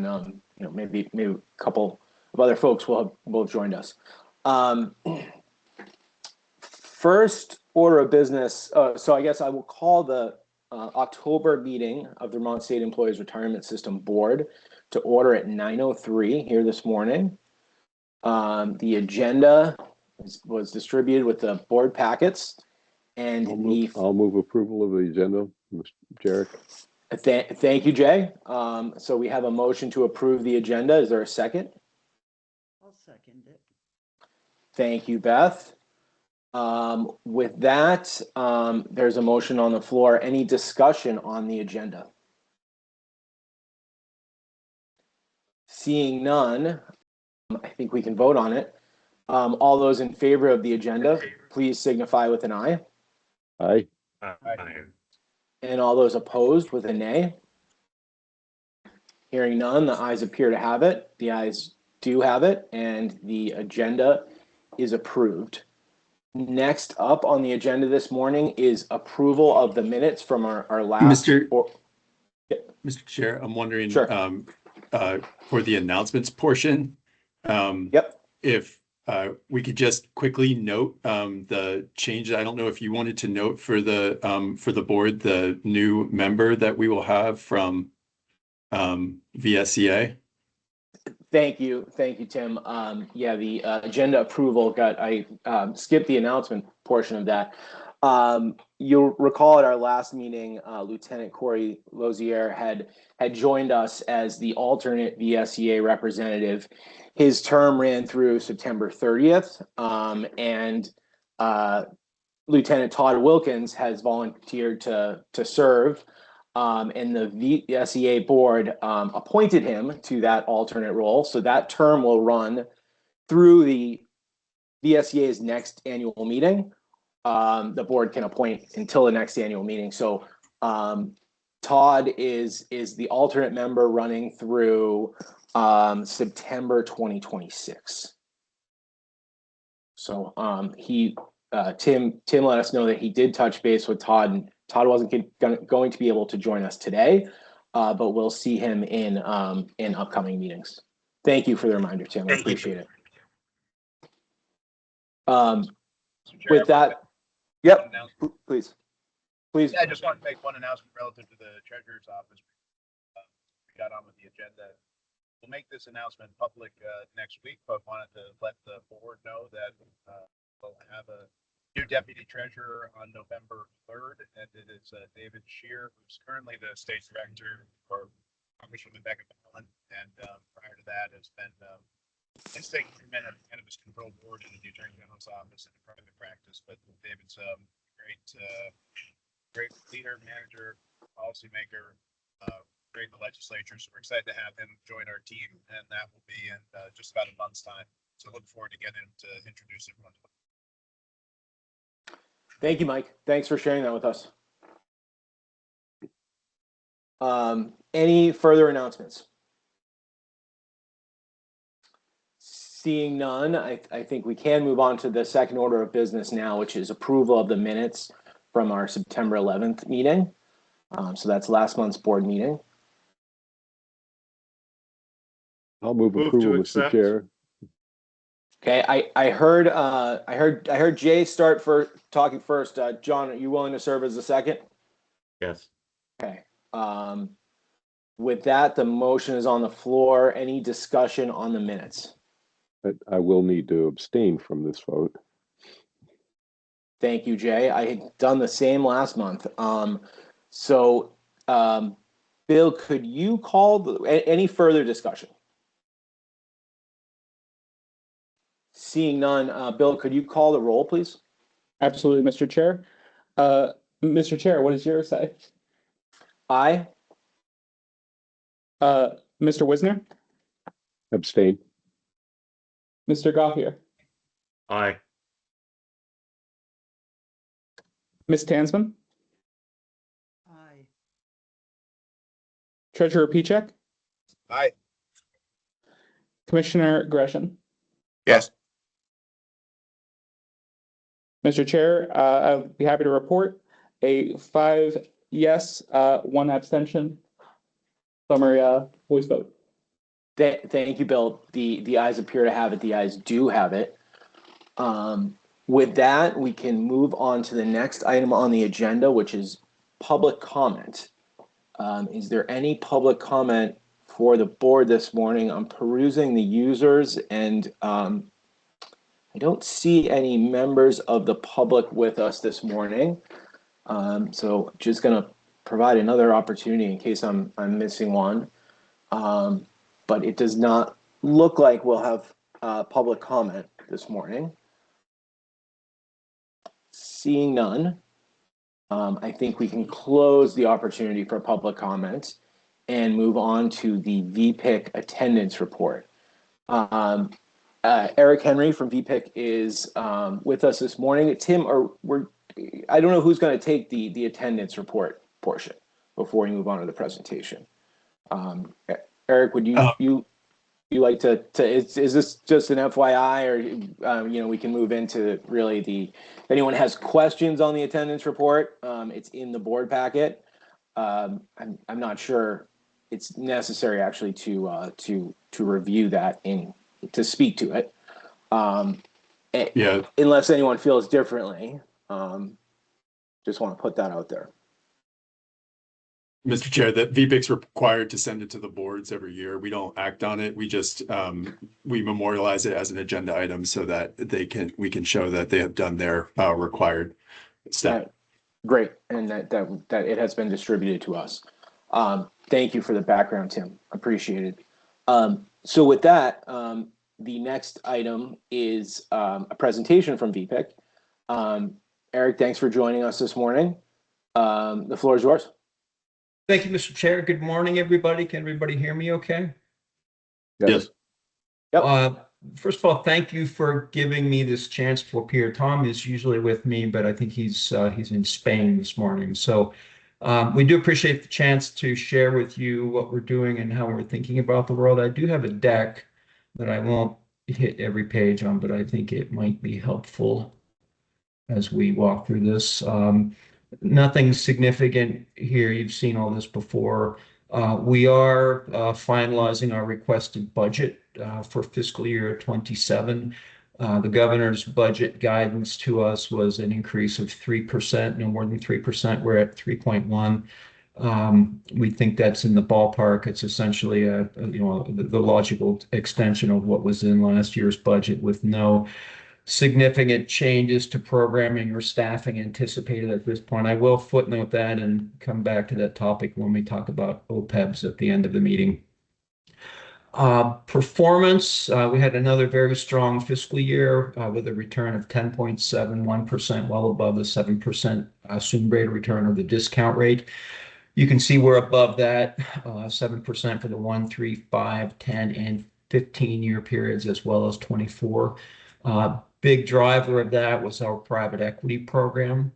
and maybe a couple of other folks will have joined us. First order of business. So I guess I will call the October meeting of the Vermont State Employees Retirement System Board to order at 9:03 here this morning. The agenda was distributed with the board packets, and I'll move approval of the agenda, Mr. Jarek. Thank you, Jay. So we have a motion to approve the agenda. Is there a second? I'll second it. Thank you, Beth. With that, there's a motion on the floor. Any discussion on the agenda? Seeing none, I think we can vote on it. All those in favor of the agenda, please signify with an aye. Aye. And all those opposed with a nay. Hearing none, the ayes appear to have it. The ayes do have it, and the agenda is approved. Next up on the agenda this morning is approval of the minutes from our last. Mr. Chair, I'm wondering, sure. For the announcements portion, if we could just quickly note the change. I don't know if you wanted to note for the board the new member that we will have from VSEA. Thank you, Tim. Yeah, the agenda approval I skipped the announcement portion of that. You'll recall at our last meeting, Lieutenant Corey Lozier had joined us as the alternate VSEA representative. His term ran through September 30th, and Lieutenant Todd Wilkins has volunteered to serve. And the VSEA board appointed him to that alternate role. So that term will run through the VSEA's next annual meeting. The board can appoint until the next annual meeting. So Todd is the alternate member running through September 2026. So Tim let us know that he did touch base with Todd, and Todd wasn't going to be able to join us today, but we'll see him in upcoming meetings. Thank you for the reminder, Tim. I appreciate it. With that, yep, please. Yeah, I just want to make one announcement relative to the Treasurer's Office. We got on with the agenda. We'll make this announcement public next week, but wanted to let the board know that we'll have a new deputy treasurer on November 3rd, and it is David Shear, who's currently the state director for Congresswoman Becca Ballin, and prior to that has been state chairman of the Cannabis Control Board in the Attorney General's office in private practice. But David's great leader, manager, policymaker, great in the legislature. So we're excited to have him join our team, and that will be in just about a month's time. So look forward to getting him to introduce everyone to him. Thank you, Mike. Thanks for sharing that with us. Any further announcements? Seeing none, I think we can move on to the second order of business now, which is approval of the minutes from our September 11th meeting. So that's last month's board meeting. I'll move approval, Mr. Chair. Okay, I heard Jay start for talking first. John, are you willing to serve as the second? Yes. Okay. With that, the motion is on the floor. Any discussion on the minutes? I will need to abstain from this vote. Thank you, Jay. I had done the same last month. Bill, could you call any further discussion? Seeing none, Bill, could you call the roll, please? Absolutely, Mr. Chair. Mr. Chair, what does yours say? Aye. Mr. Wisner? Abstain. Mr. Gothier? Aye. Ms. Tansman? Aye. Treasurer Pichek? Aye. Commissioner Gresham? Yes. Mr. Chair, I'll be happy to report a 5 yes, 1 abstention summary voice vote. Thank you, Bill. The ayes appear to have it. The ayes do have it. With that, we can move on to the next item on the agenda, which is public comment. Is there any public comment for the board this morning? I'm perusing the users, and I don't see any members of the public with us this morning. So just going to provide another opportunity in case I'm missing one. But it does not look like we'll have public comment this morning. Seeing none, I think we can close the opportunity for public comment and move on to the VPIC attendance report. Eric Henry from VPIC is with us this morning. Tim, I don't know who's going to take the attendance report portion before we move on to the presentation. Eric, would you like to is this just an FYI, or we can move into really if anyone has questions on the attendance report, it's in the board packet. I'm not sure it's necessary actually to review that to speak to it. Unless anyone feels differently. Just want to put that out there. Mr. Chair, that VPIC's required to send it to the boards every year. We don't act on it. We just we memorialize it as an agenda item so that we can show that they have done their required step. Great, and that it has been distributed to us. Thank you for the background, Tim. Appreciate it. So with that, the next item is a presentation from VPIC. Eric, thanks for joining us this morning. The floor is yours. Thank you, Mr. Chair. Good morning, everybody. Can everybody hear me okay? Yes. Yep. First of all, thank you for giving me this chance to appear. Tom is usually with me, but I think he's in Spain this morning. So we do appreciate the chance to share with you what we're doing and how we're thinking about the world. I do have a deck that I won't hit every page on, but I think it might be helpful as we walk through this. Nothing significant here. You've seen all this before. We are finalizing our requested budget for fiscal year 27. The governor's budget guidance to us was an increase of 3%, no more than 3%. We're at 3.1. We think that's in the ballpark. It's essentially the logical extension of what was in last year's budget, with no significant changes to programming or staffing anticipated at this point. I will footnote that and come back to that topic when we talk about OPEBs at the end of the meeting. Performance, we had another very strong fiscal year with a return of 10.71%, well above the 7% assumed rate of return or the discount rate. You can see we're above that, 7% for the 1, 3, 5, 10, and 15-year periods, as well as 24. Big driver of that was our private equity program.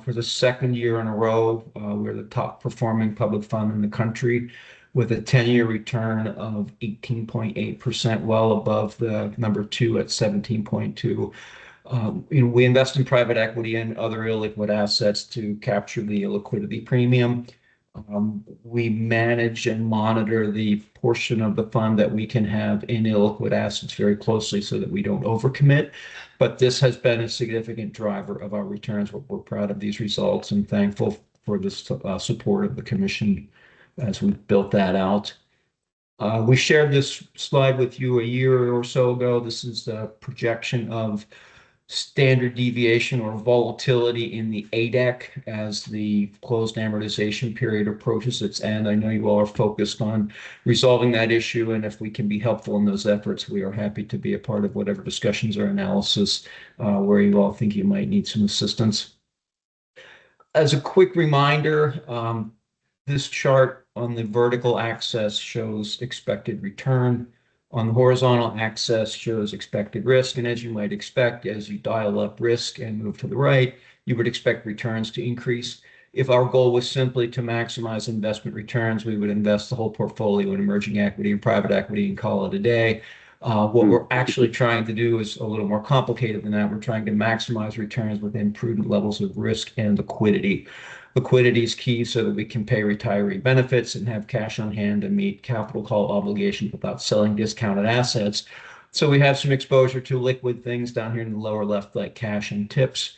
For the second year in a row, we're the top performing public fund in the country with a 10-year return of 18.8%, well above the number 2 at 17.2. We invest in private equity and other illiquid assets to capture the liquidity premium. We manage and monitor the portion of the fund that we can have in illiquid assets very closely so that we don't overcommit. But this has been a significant driver of our returns. We're proud of these results and thankful for the support of the commission as we built that out. We shared this slide with you a year or so ago. This is a projection of standard deviation or volatility in the ADEC as the closed amortization period approaches its end. I know you all are focused on resolving that issue, and if we can be helpful in those efforts, we are happy to be a part of whatever discussions or analysis where you all think you might need some assistance. As a quick reminder, this chart on the vertical axis shows expected return. On the horizontal axis shows expected risk, and as you might expect, as you dial up risk and move to the right, you would expect returns to increase. If our goal was simply to maximize investment returns, we would invest the whole portfolio in emerging equity and private equity and call it a day. What we're actually trying to do is a little more complicated than that. We're trying to maximize returns within prudent levels of risk and liquidity. Liquidity is key so that we can pay retiree benefits and have cash on hand to meet capital call obligations without selling discounted assets. So we have some exposure to liquid things down here in the lower left, like cash and tips.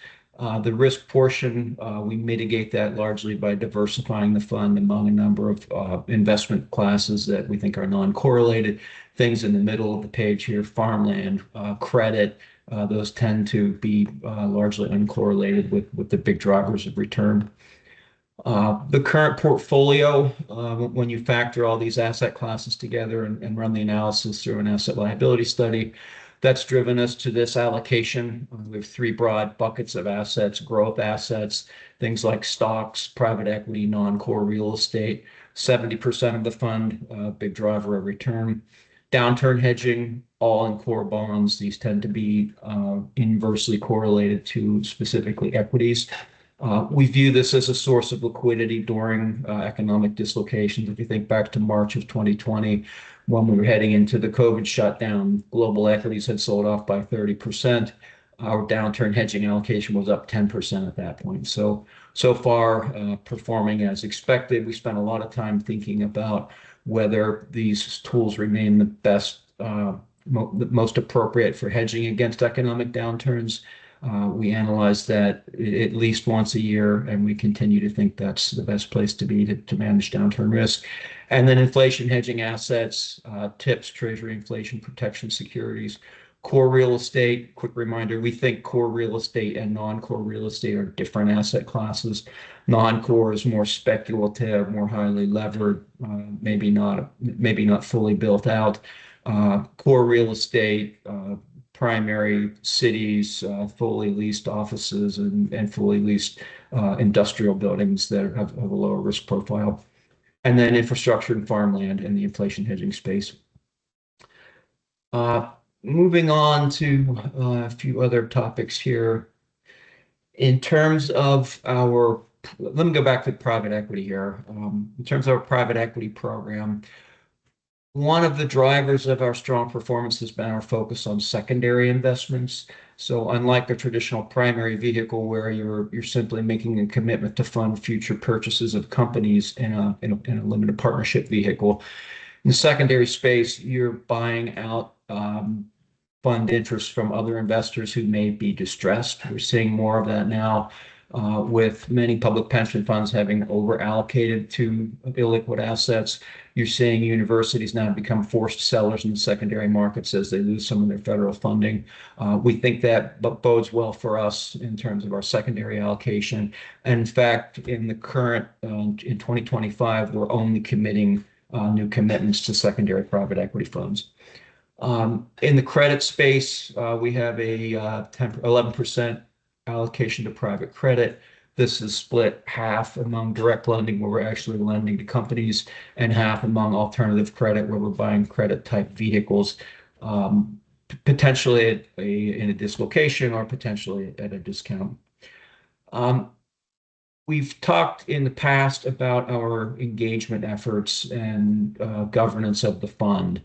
The risk portion, we mitigate that largely by diversifying the fund among a number of investment classes that we think are non-correlated. Things in the middle of the page here, farmland, credit, those tend to be largely uncorrelated with the big drivers of return. The current portfolio, when you factor all these asset classes together and run the analysis through an asset liability study, that's driven us to this allocation. We have three broad buckets of assets: growth assets, things like stocks, private equity, non-core real estate. 70% of the fund, big driver of return. Downturn hedging, all in core bonds. These tend to be inversely correlated to specifically equities. We view this as a source of liquidity during economic dislocations. If you think back to March of 2020, when we were heading into the COVID shutdown, global equities had sold off by 30%. Our downturn hedging allocation was up 10% at that point. So far, performing as expected. We spent a lot of time thinking about whether these tools remain the best, most appropriate for hedging against economic downturns. We analyze that at least once a year, and we continue to think that's the best place to be to manage downturn risk. And then inflation hedging assets, tips, treasury inflation protection securities, core real estate. Quick reminder, we think core real estate and non-core real estate are different asset classes. Non-core is more speculative, more highly levered, maybe not fully built out. Core real estate, primary cities, fully leased offices, and fully leased industrial buildings that have a lower risk profile. And then infrastructure and farmland in the inflation hedging space. Moving on to a few other topics here. In terms of let me go back to private equity here. In terms of our private equity program, one of the drivers of our strong performance has been our focus on secondary investments. So unlike a traditional primary vehicle where you're simply making a commitment to fund future purchases of companies in a limited partnership vehicle, in the secondary space, you're buying out fund interest from other investors who may be distressed. We're seeing more of that now. With many public pension funds having over-allocated to illiquid assets. You're seeing universities now become forced sellers in the secondary markets as they lose some of their federal funding. We think that bodes well for us in terms of our secondary allocation. And in fact, in the current, in 2025, we're only committing new commitments to secondary private equity funds. In the credit space, we have a 11% allocation to private credit. This is split half among direct lending, where we're actually lending to companies, and half among alternative credit, where we're buying credit type vehicles, potentially in a dislocation or potentially at a discount. We've talked in the past about our engagement efforts and governance of the fund.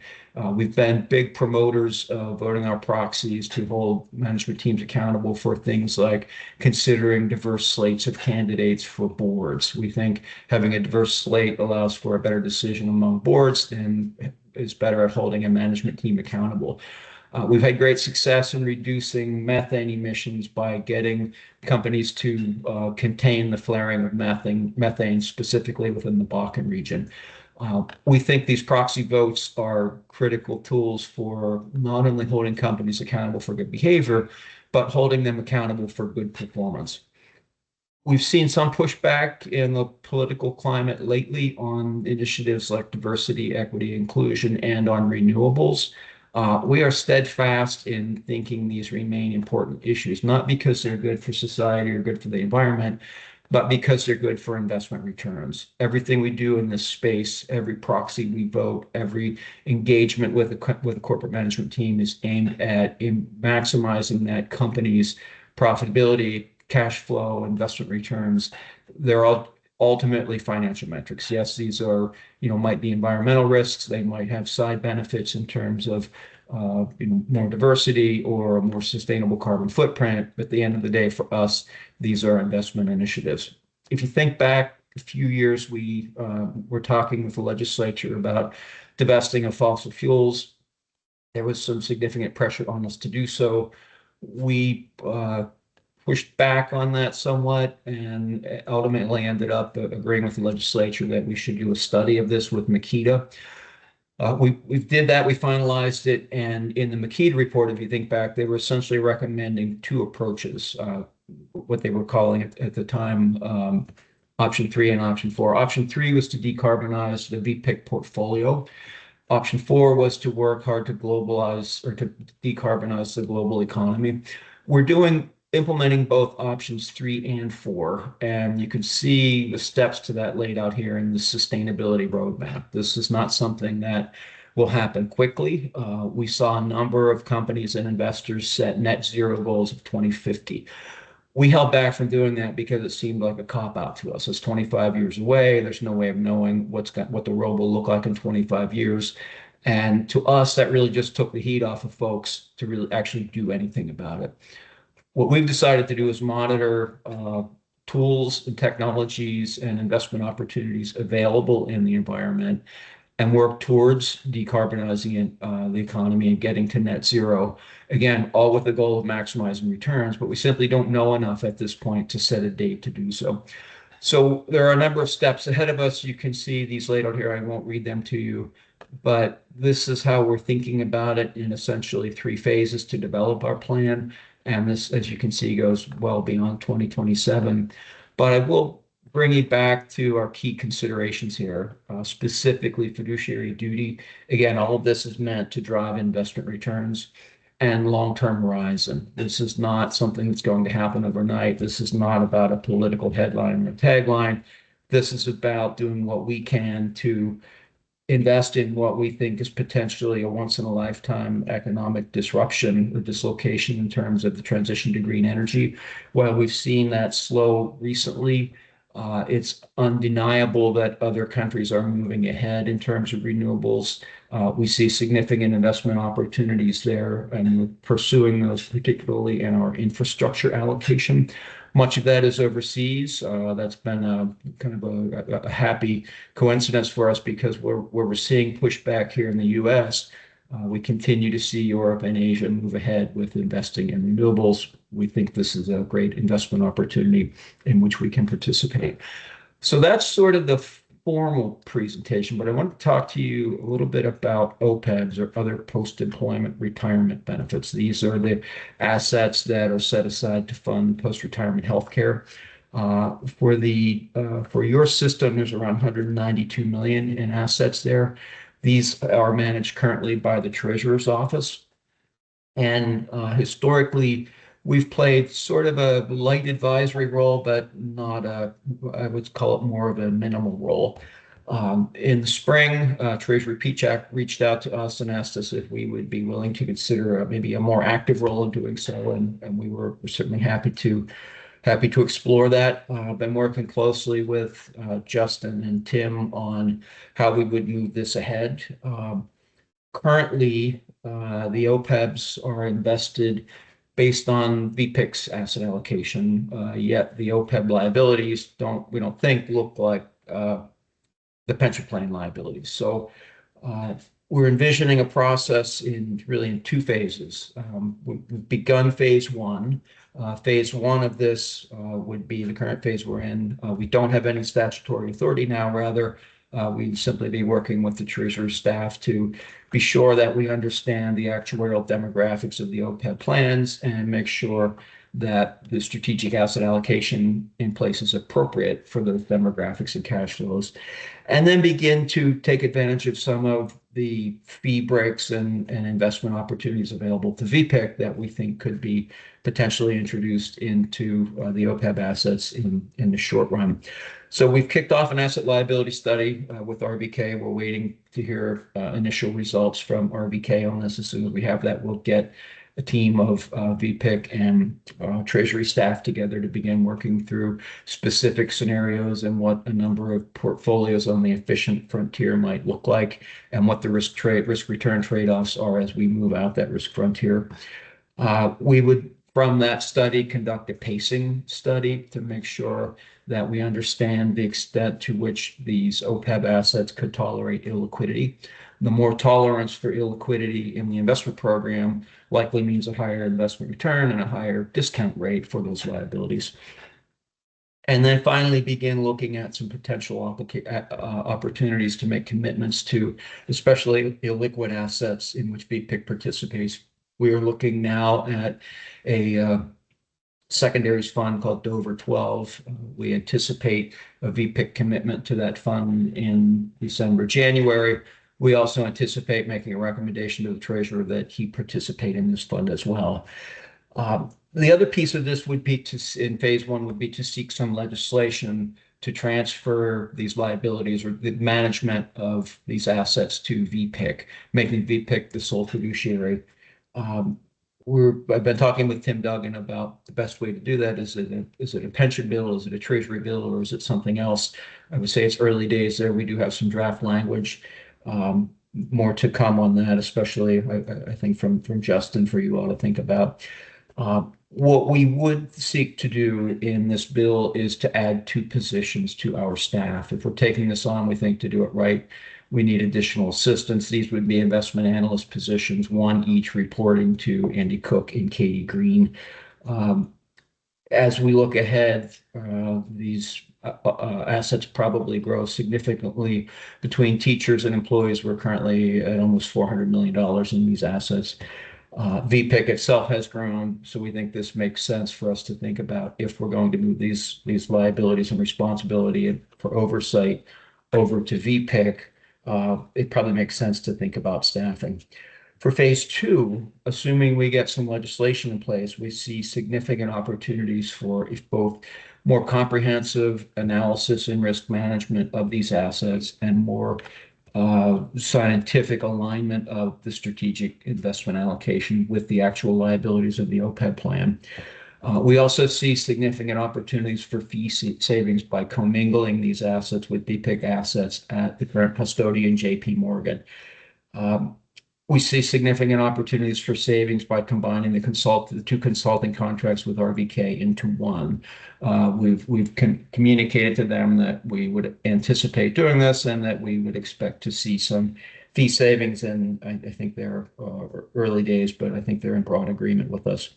We've been big promoters of voting our proxies to hold management teams accountable for things like considering diverse slates of candidates for boards. We think having a diverse slate allows for a better decision among boards and is better at holding a management team accountable. We've had great success in reducing methane emissions by getting companies to contain the flaring of methane specifically within the Bakken region. We think these proxy votes are critical tools for not only holding companies accountable for good behavior, but holding them accountable for good performance. We've seen some pushback in the political climate lately on initiatives like diversity, equity, inclusion, and on renewables. We are steadfast in thinking these remain important issues, not because they're good for society or good for the environment, but because they're good for investment returns. Everything we do in this space, every proxy we vote, every engagement with a corporate management team is aimed at maximizing that company's profitability, cash flow, investment returns. They're all ultimately financial metrics. Yes, these are, might be environmental risks. They might have side benefits in terms of, more diversity or a more sustainable carbon footprint. But at the end of the day, for us, these are investment initiatives. If you think back a few years, we were talking with the legislature about divesting of fossil fuels. There was some significant pressure on us to do so. We pushed back on that somewhat and ultimately ended up agreeing with the legislature that we should do a study of this with Makita. We did that, we finalized it, and in the Makita report, if you think back, they were essentially recommending two approaches, what they were calling it at the time, option 3 and option 4. Option 3 was to decarbonize the VPIC portfolio. Option 4 was to work hard to globalize or to decarbonize the global economy. We're implementing both options 3 and 4, and you can see the steps to that laid out here in the sustainability roadmap. This is not something that will happen quickly. We saw a number of companies and investors set net zero goals of 2050. We held back from doing that because it seemed like a cop-out to us. It's 25 years away. There's no way of knowing what the world will look like in 25 years. And to us, that really just took the heat off of folks to really actually do anything about it. What we've decided to do is monitor tools and technologies and investment opportunities available in the environment and work towards decarbonizing the economy and getting to net zero. Again, all with the goal of maximizing returns, but we simply don't know enough at this point to set a date to do so. So there are a number of steps ahead of us. You can see these laid out here. I won't read them to you, but this is how we're thinking about it in essentially 3 phases to develop our plan. And this, as you can see, goes well beyond 2027. But I will bring you back to our key considerations here, specifically fiduciary duty. Again, all of this is meant to drive investment returns and long-term horizon. This is not something that's going to happen overnight. This is not about a political headline or tagline. This is about doing what we can to invest in what we think is potentially a once-in-a-lifetime economic disruption or dislocation in terms of the transition to green energy. While we've seen that slow recently, it's undeniable that other countries are moving ahead in terms of renewables. We see significant investment opportunities there, and we're pursuing those, particularly in our infrastructure allocation. Much of that is overseas. That's been a kind of a happy coincidence for us because where we're seeing pushback here in the US, we continue to see Europe and Asia move ahead with investing in renewables. We think this is a great investment opportunity in which we can participate. So that's sort of the formal presentation, but I want to talk to you a little bit about OPEBs, or other post-employment retirement benefits. These are the assets that are set aside to fund post-retirement healthcare. For your system, there's around 192 million in assets there. These are managed currently by the Treasurer's Office. And historically, we've played sort of a light advisory role, but not I would call it more of a minimal role. In the spring, Treasury reached out to us and asked us if we would be willing to consider maybe a more active role in doing so, and we're certainly happy to explore that. Been working closely with Justin and Tim on how we would move this ahead. Currently, the OPEBs are invested based on VPIC's asset allocation, yet the OPEB liabilities we don't think look like the pension plan liabilities. So we're envisioning a process in 2 phases. We've begun phase 1. Phase 1 of this would be the current phase we're in. We don't have any statutory authority now. Rather, we'd simply be working with the Treasury staff to be sure that we understand the actuarial demographics of the OPEB plans and make sure that the strategic asset allocation in place is appropriate for those demographics and cash flows, and then begin to take advantage of some of the fee breaks and investment opportunities available to VPIC that we think could be potentially introduced into the OPEB assets in the short run. So we've kicked off an asset liability study with RBK. We're waiting to hear initial results from RBK on this. As soon as we have that, we'll get a team of VPIC and Treasury staff together to begin working through specific scenarios and what a number of portfolios on the efficient frontier might look like, and what the risk return trade-offs are as we move out that risk frontier. We would From that study, conduct a pacing study to make sure that we understand the extent to which these OPEB assets could tolerate illiquidity. The more tolerance for illiquidity in the investment program likely means a higher investment return and a higher discount rate for those liabilities. And then finally begin looking at some potential opportunities to make commitments to, especially illiquid assets in which VPIC participates. We are looking now at a secondaries fund called Dover 12. We anticipate a VPIC commitment to that fund in December, January. We also anticipate making a recommendation to the treasurer that he participate in this fund as well. The other piece of this would be in phase one, would be to seek some legislation to transfer these liabilities or the management of these assets to VPIC, making VPIC the sole fiduciary. I've been talking with Tim Duggan about the best way to do that. Is it a pension bill? Is it a treasury bill? Or is it something else? I would say it's early days there. We do have some draft language. More to come on that, especially I think from Justin for you all to think about. What we would seek to do in this bill is to add 2 positions to our staff. If we're taking this on, we think to do it right, we need additional assistance. These would be investment analyst positions, 1 each reporting to Andy Cook and Katie Green. As we look ahead, these assets probably grow significantly between teachers and employees. We're currently at almost $400 million in these assets. VPIC itself has grown, so we think this makes sense for us to think about if we're going to move these liabilities and responsibility for oversight over to VPIC. It probably makes sense to think about staffing. For phase 2, assuming we get some legislation in place, we see significant opportunities for both more comprehensive analysis and risk management of these assets and more scientific alignment of the strategic investment allocation with the actual liabilities of the OPEB plan. We also see significant opportunities for fee savings by commingling these assets with VPIC assets at the current custodian, JP Morgan. We see significant opportunities for savings by combining the 2 consulting contracts with RVK into one. We've communicated to them that we would anticipate doing this and that we would expect to see some fee savings. And I think they're early days, but I think they're in broad agreement with us.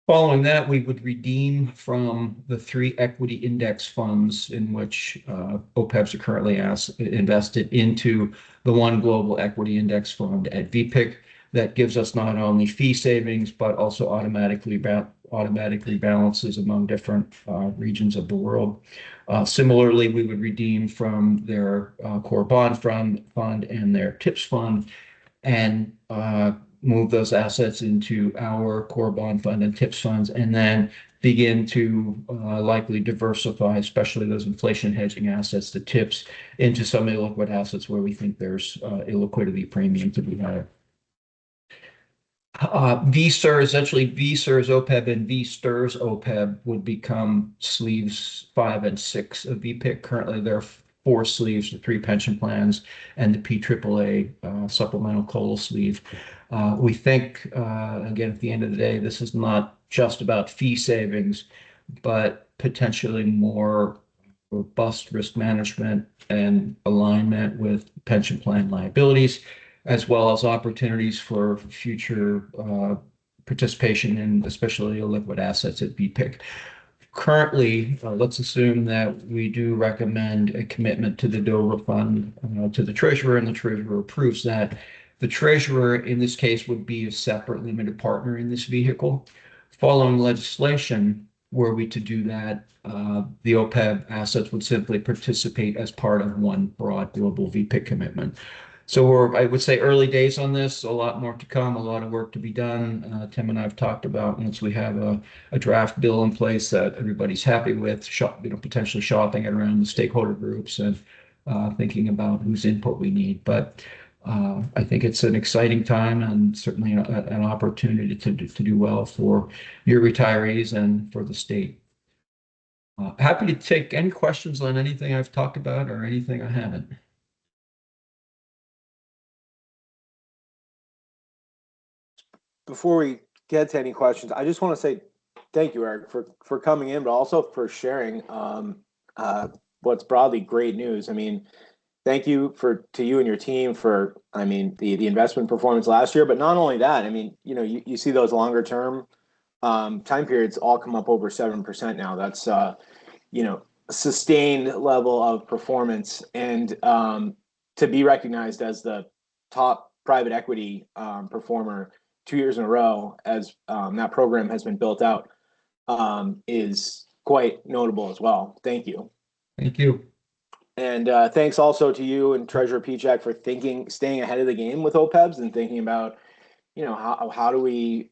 Following that, we would redeem from the 3 equity index funds in which OPEBs are currently invested into the 1 global equity index fund at VPIC. That gives us not only fee savings, but also automatically balances among different regions of the world. Similarly, we would redeem from their core bond fund and their TIPS fund and move those assets into our core bond fund and TIPS funds, and then begin to likely diversify, especially those inflation hedging assets, the TIPS, into some illiquid assets where we think there's illiquidity premium to be had. VSERS, essentially VSERS OPEB and VSTRS OPEB would become sleeves 5 and 6 of VPIC. Currently, there are 4 sleeves, the 3 pension plans and the PAAA supplemental COLA sleeve. We think, again, at the end of the day, this is not just about fee savings, but potentially more robust risk management and alignment with pension plan liabilities, as well as opportunities for future participation in especially illiquid assets at VPIC. Currently, let's assume that we do recommend a commitment to the Dover fund to the treasurer, and the treasurer approves that. The treasurer, in this case, would be a separate limited partner in this vehicle. Following legislation, were we to do that, the OPEB assets would simply participate as part of 1 broad global VPIC commitment. So I would say, early days on this, a lot more to come, a lot of work to be done. Tim and I have talked about once we have a draft bill in place that everybody's happy with, potentially shopping it around the stakeholder groups and thinking about whose input we need. But I think it's an exciting time and certainly an opportunity to do well for your retirees and for the state. Happy to take any questions on anything I've talked about or anything I haven't. Before we get to any questions, I just want to say thank you, Eric, for coming in, but also for sharing what's broadly great news. I mean, thank you to you and your team for, I mean, the investment performance last year, but not only that, I mean, you see those longer term time periods all come up over 7% now. That's a sustained level of performance, and to be recognized as the top private equity performer 2 years in a row as that program has been built out is quite notable as well. Thank you. Thank you. And thanks also to you and Treasurer Pichak for staying ahead of the game with OPEBs and thinking about, how do we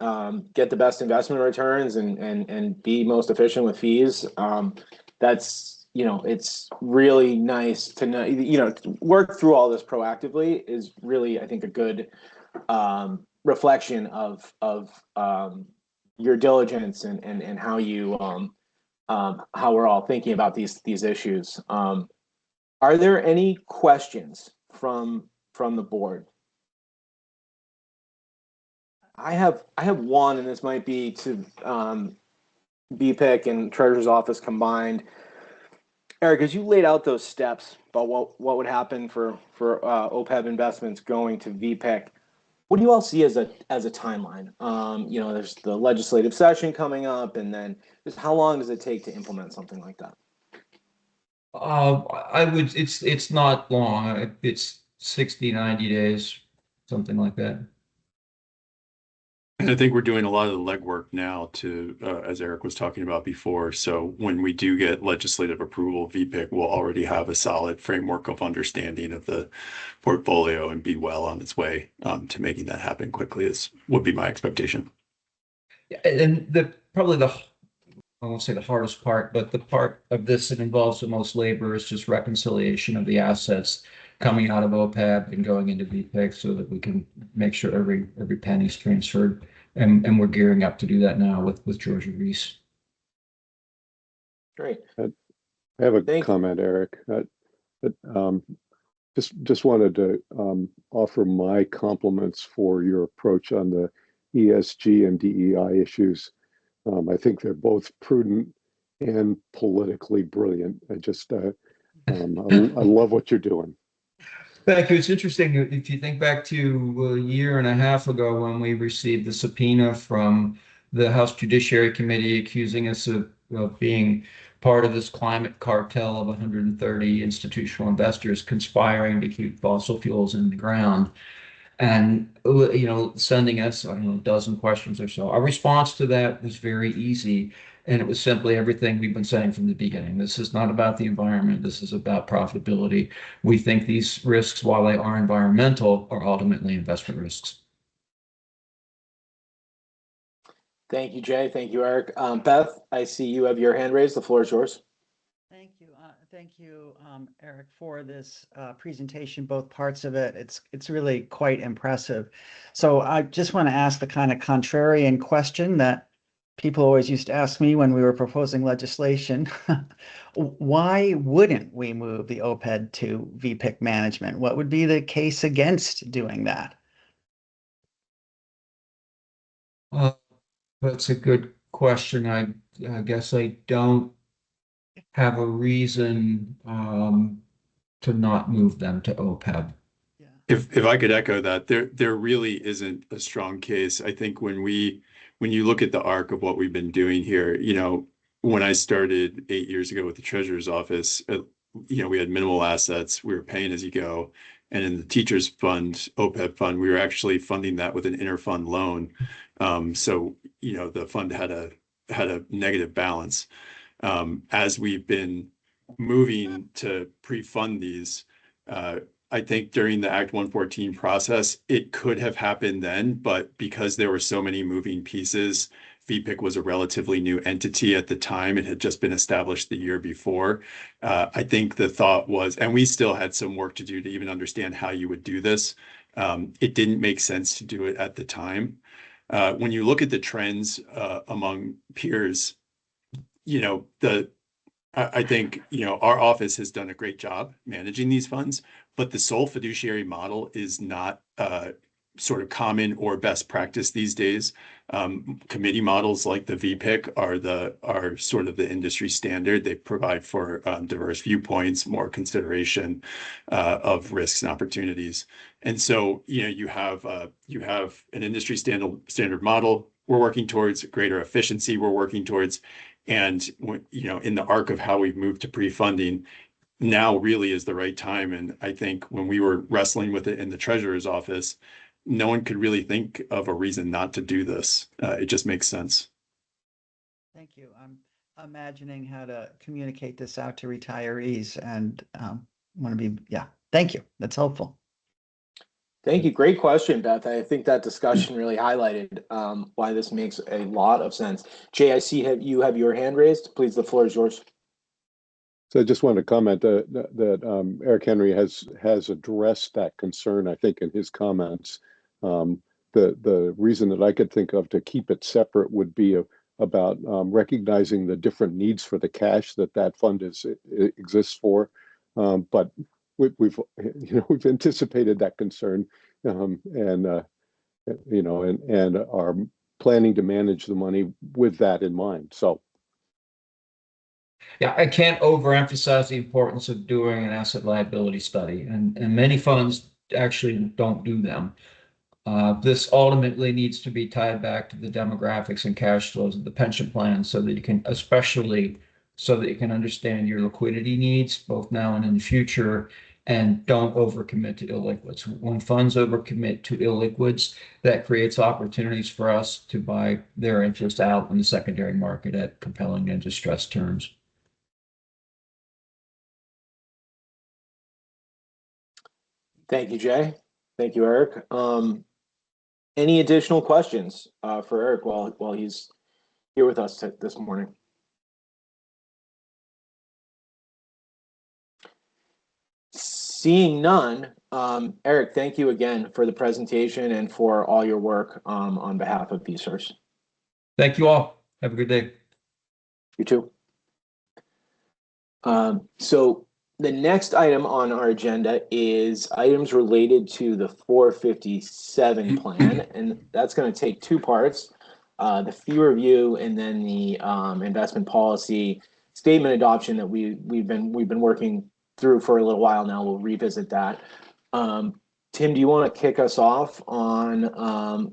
get the best investment returns and be most efficient with fees. That's, it's really nice to know, work through all this proactively is really, I think, a good reflection of your diligence and how you how we're all thinking about these issues. Are there any questions from the board? I have one, and this might be to BPIC and Treasurer's Office combined. Eric, as you laid out those steps about what would happen for OPEB investments going to VPIC, what do you all see as a timeline? There's the legislative session coming up, and then just how long does it take to implement something like that? It's not long. It's 60, 90 days, something like that. And I think we're doing a lot of the legwork now to, as Eric was talking about before. So when we do get legislative approval, VPIC will already have a solid framework of understanding of the portfolio and be well on its way to making that happen quickly would be my expectation. And I won't say the hardest part, but the part of this that involves the most labor is just reconciliation of the assets coming out of OPEB and going into VPIC so that we can make sure every penny is transferred. And we're gearing up to do that now with Georgia Reese. Great. I have a comment, Eric. Just wanted to offer my compliments for your approach on the ESG and DEI issues. I think they're both prudent and politically brilliant. I love what you're doing. Thank you. It's interesting. If you think back to a year and a half ago when we received the subpoena from the House Judiciary Committee accusing us of being part of this climate cartel of 130 institutional investors conspiring to keep fossil fuels in the ground. And, sending us, I don't know, a dozen questions or so. Our response to that was very easy. And it was simply everything we've been saying from the beginning. This is not about the environment. This is about profitability. We think these risks, while they are environmental, are ultimately investment risks. Thank you, Jay. Thank you, Eric. Beth, I see you have your hand raised. The floor is yours. Thank you. Thank you, Eric, for this presentation, both parts of it. It's really quite impressive. So I just want to ask the kind of contrarian question that people always used to ask me when we were proposing legislation. Why wouldn't we move the OPED to VPIC management? What would be the case against doing that? That's a good question. I guess I don't have a reason to not move them to OPEB. Yeah. If I could echo that, there really isn't a strong case. I think when you look at the arc of what we've been doing here, when I started 8 years ago with the Treasurer's Office, we had minimal assets. We were paying as you go. And in the teachers fund, OPEB fund, we were actually funding that with an interfund loan. So, the fund had a negative balance. As we've been moving to pre-fund these, I think during the Act 114 process, it could have happened then, but because there were so many moving pieces, VPIC was a relatively new entity at the time. It had just been established the year before. I think the thought was, and we still had some work to do to even understand how you would do this. It didn't make sense to do it at the time. When you look at the trends among peers, I think, our office has done a great job managing these funds, but the sole fiduciary model is not sort of common or best practice these days. Committee models like the VPIC are sort of the industry standard. They provide for diverse viewpoints, more consideration of risks and opportunities. And so, you have an industry standard model we're working towards, greater efficiency we're working towards, and in the arc of how we've moved to pre-funding, now really is the right time. And I think when we were wrestling with it in the treasurer's office, no one could really think of a reason not to do this. It just makes sense. Thank you. I'm imagining how to communicate this out to retirees and want to be, yeah, thank you. That's helpful. Thank you. Great question, Beth. I think that discussion really highlighted why this makes a lot of sense. Jay, I see you have your hand raised. Please, the floor is yours. So I just want to comment that Eric Henry has addressed that concern, I think, in his comments. The reason that I could think of to keep it separate would be about recognizing the different needs for the cash that fund exists for. But we've anticipated that concern, and are planning to manage the money with that in mind. So. Yeah, I can't overemphasize the importance of doing an asset liability study, and many funds actually don't do them. This ultimately needs to be tied back to the demographics and cash flows of the pension plan, so that you can, especially so that you can understand your liquidity needs both now and in the future, and don't overcommit to illiquids. When funds overcommit to illiquids, that creates opportunities for us to buy their interest out in the secondary market at compelling and distressed terms. Thank you, Jay. Thank you, Eric. Any additional questions for Eric while he's here with us this morning? Seeing none, Eric, thank you again for the presentation and for all your work on behalf of VSERS. Thank you all. Have a good day. You too. So the next item on our agenda is items related to the 457 plan, and that's going to take two parts, the fee review and then the investment policy statement adoption that we've been working through for a little while now. We'll revisit that. Tim, do you want to kick us off on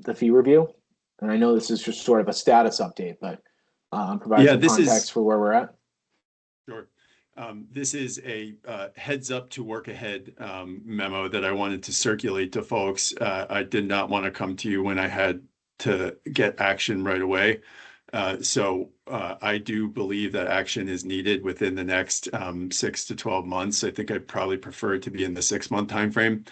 the fee review? And I know this is just sort of a status update, but provide some context for where we're at. Sure. This is a heads up to work ahead memo that I wanted to circulate to folks. I did not want to come to you when I had to get action right away. So I do believe that action is needed within the next 6 to 12 months. I think I'd probably prefer it to be in the 6-month timeframe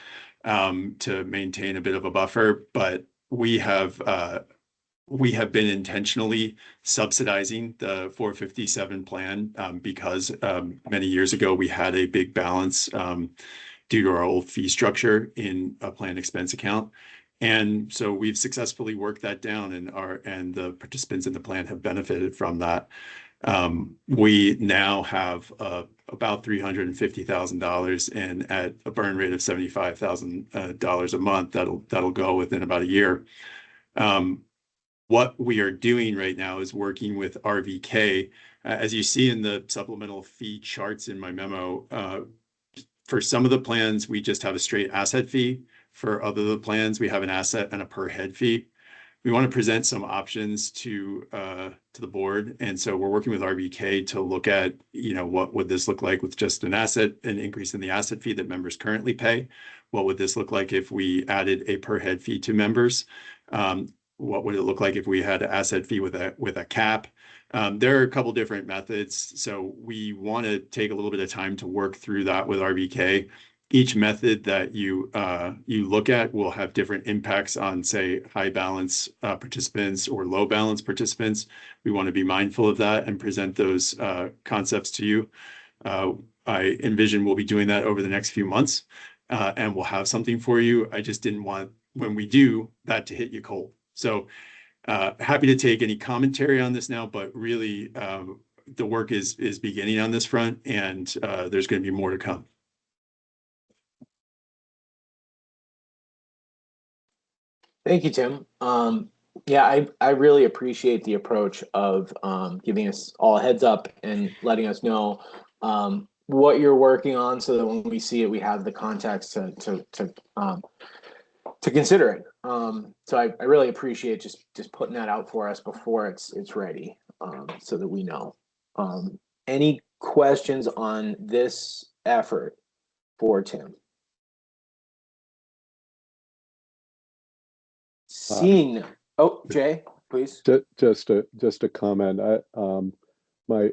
to maintain a bit of a buffer. But we have been intentionally subsidizing the 457 plan because many years ago we had a big balance due to our old fee structure in a plan expense account. And so we've successfully worked that down, and the participants in the plan have benefited from that. We now have about $350,000, and at a burn rate of $75,000 a month, that'll go within about a year. What we are doing right now is working with RVK. As you see in the supplemental fee charts in my memo, for some of the plans, we just have a straight asset fee. For other of the plans, we have an asset and a per head fee. We want to present some options to the board. And so we're working with RVK to look at, what would this look like with just an increase in the asset fee that members currently pay? What would this look like if we added a per head fee to members? What would it look like if we had an asset fee with a cap? There are a couple different methods. So we want to take a little bit of time to work through that with RVK. Each method that you look at will have different impacts on, say, high balance participants or low balance participants. We want to be mindful of that and present those concepts to you. I envision we'll be doing that over the next few months, and we'll have something for you. I just didn't want, when we do, that to hit you cold. So happy to take any commentary on this now, but really the work is beginning on this front, and there's going to be more to come. Thank you, Tim. Yeah, I really appreciate the approach of giving us all a heads up and letting us know what you're working on, so that when we see it, we have the context to consider it. So I really appreciate just putting that out for us before it's ready, so that we know. Any questions on this effort for Tim? Seeing, oh, Jay, please. Just a comment. My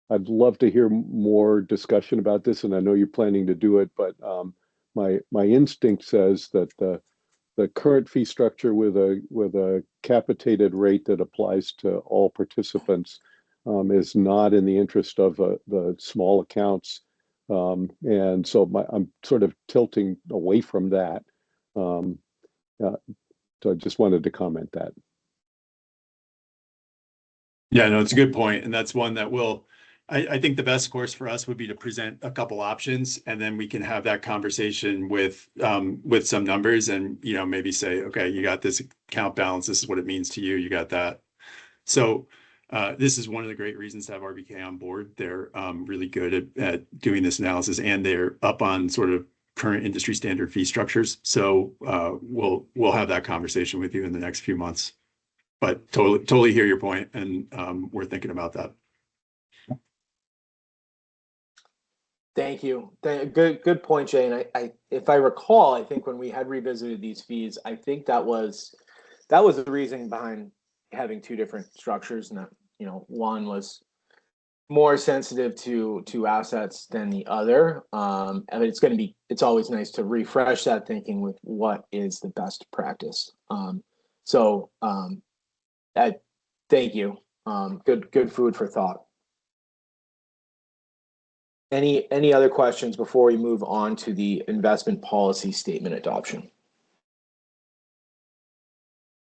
I'd love to hear more discussion about this, and I know you're planning to do it, but my instinct says that the current fee structure with a capitated rate that applies to all participants is not in the interest of the small accounts, and so I'm sort of tilting away from that. Um, so I just wanted to comment that. Yeah, no, it's a good point, and that's one that I think the best course for us would be to present a couple options, and then we can have that conversation with some numbers, and maybe say, okay, you got this account balance, this is what it means to you, you got that. So this is one of the great reasons to have RBK on board. They're really good at doing this analysis, and they're up on sort of current industry standard fee structures. So we'll have that conversation with you in the next few months. But totally hear your point, and we're thinking about that. Thank you. Good point, Jay. And I, if I recall, I think when we had revisited these fees, I think that was the reason behind having two different structures, and that one was more sensitive to assets than the other. And it's always nice to refresh that thinking with what is the best practice. Thank you. Good food for thought. Any other questions before we move on to the investment policy statement adoption?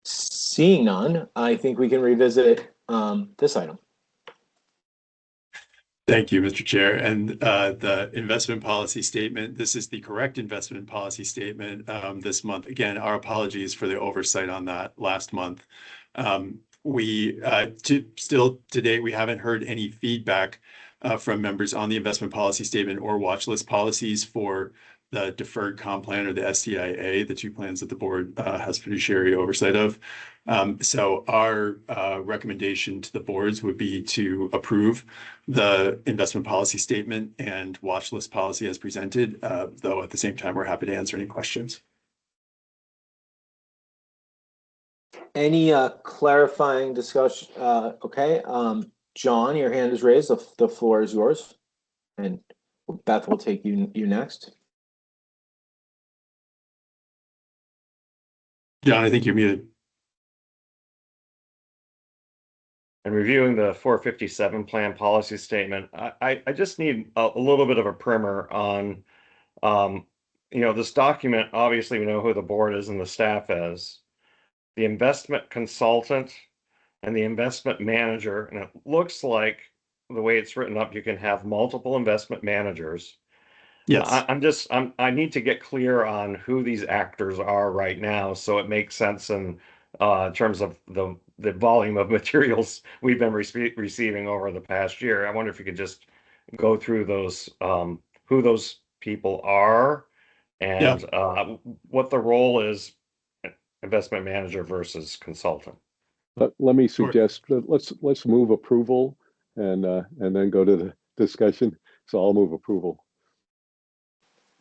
Seeing none, I think we can revisit this item. Thank you, Mr. Chair. And the investment policy statement, this is the correct investment policy statement this month. Again, our apologies for the oversight on that last month. Still to date, we haven't heard any feedback from members on the investment policy statement or watch list policies for the deferred comp plan or the STIA, the two plans that the board has fiduciary oversight of. So our recommendation to the boards would be to approve the investment policy statement and watch list policy as presented, though at the same time, we're happy to answer any questions. Any clarifying discussion? Okay, John, your hand is raised. The floor is yours, and Beth will take you next. John, I think you're muted. And reviewing the 457 plan policy statement, I just need a little bit of a primer on, this document. Obviously, we know who the board is and the staff is. The investment consultant and the investment manager, and it looks like the way it's written up, you can have multiple investment managers. Yes. I need to get clear on who these actors are right now, so it makes sense in terms of the volume of materials we've been receiving over the past year. I wonder if you could just go through those, who those people are, and what the role is, investment manager versus consultant. Let me suggest that let's move approval and then go to the discussion. So I'll move approval.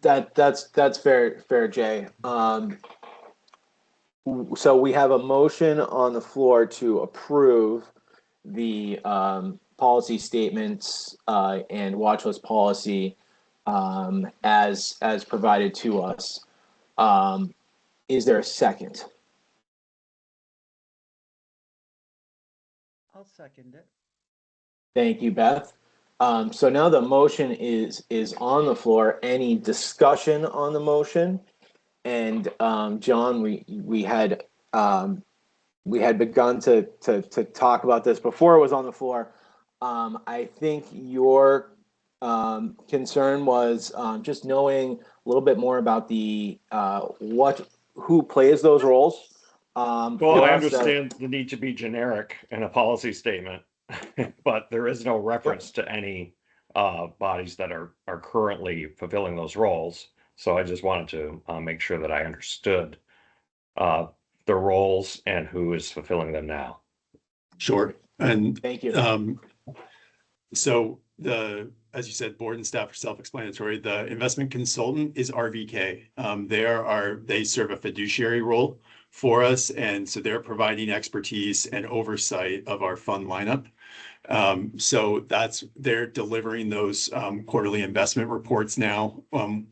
That's fair, Jay. So we have a motion on the floor to approve the policy statements and watch list policy as provided to us. Is there a second? I'll second it. Thank you, Beth. So now the motion is on the floor. Any discussion on the motion? And John, we had begun to talk about this before it was on the floor. I think your concern was just knowing a little bit more about the what who plays those roles. Well, for I us. understand the need to be generic in a policy statement, but there is no reference to any bodies that are currently fulfilling those roles. So I just wanted to make sure that I understood the roles and who is fulfilling them now. Sure. And Thank you. So as you said, board and staff are self-explanatory. The investment consultant is RVK. They serve a fiduciary role for us, and so they're providing expertise and oversight of our fund lineup. So they're delivering those quarterly investment reports now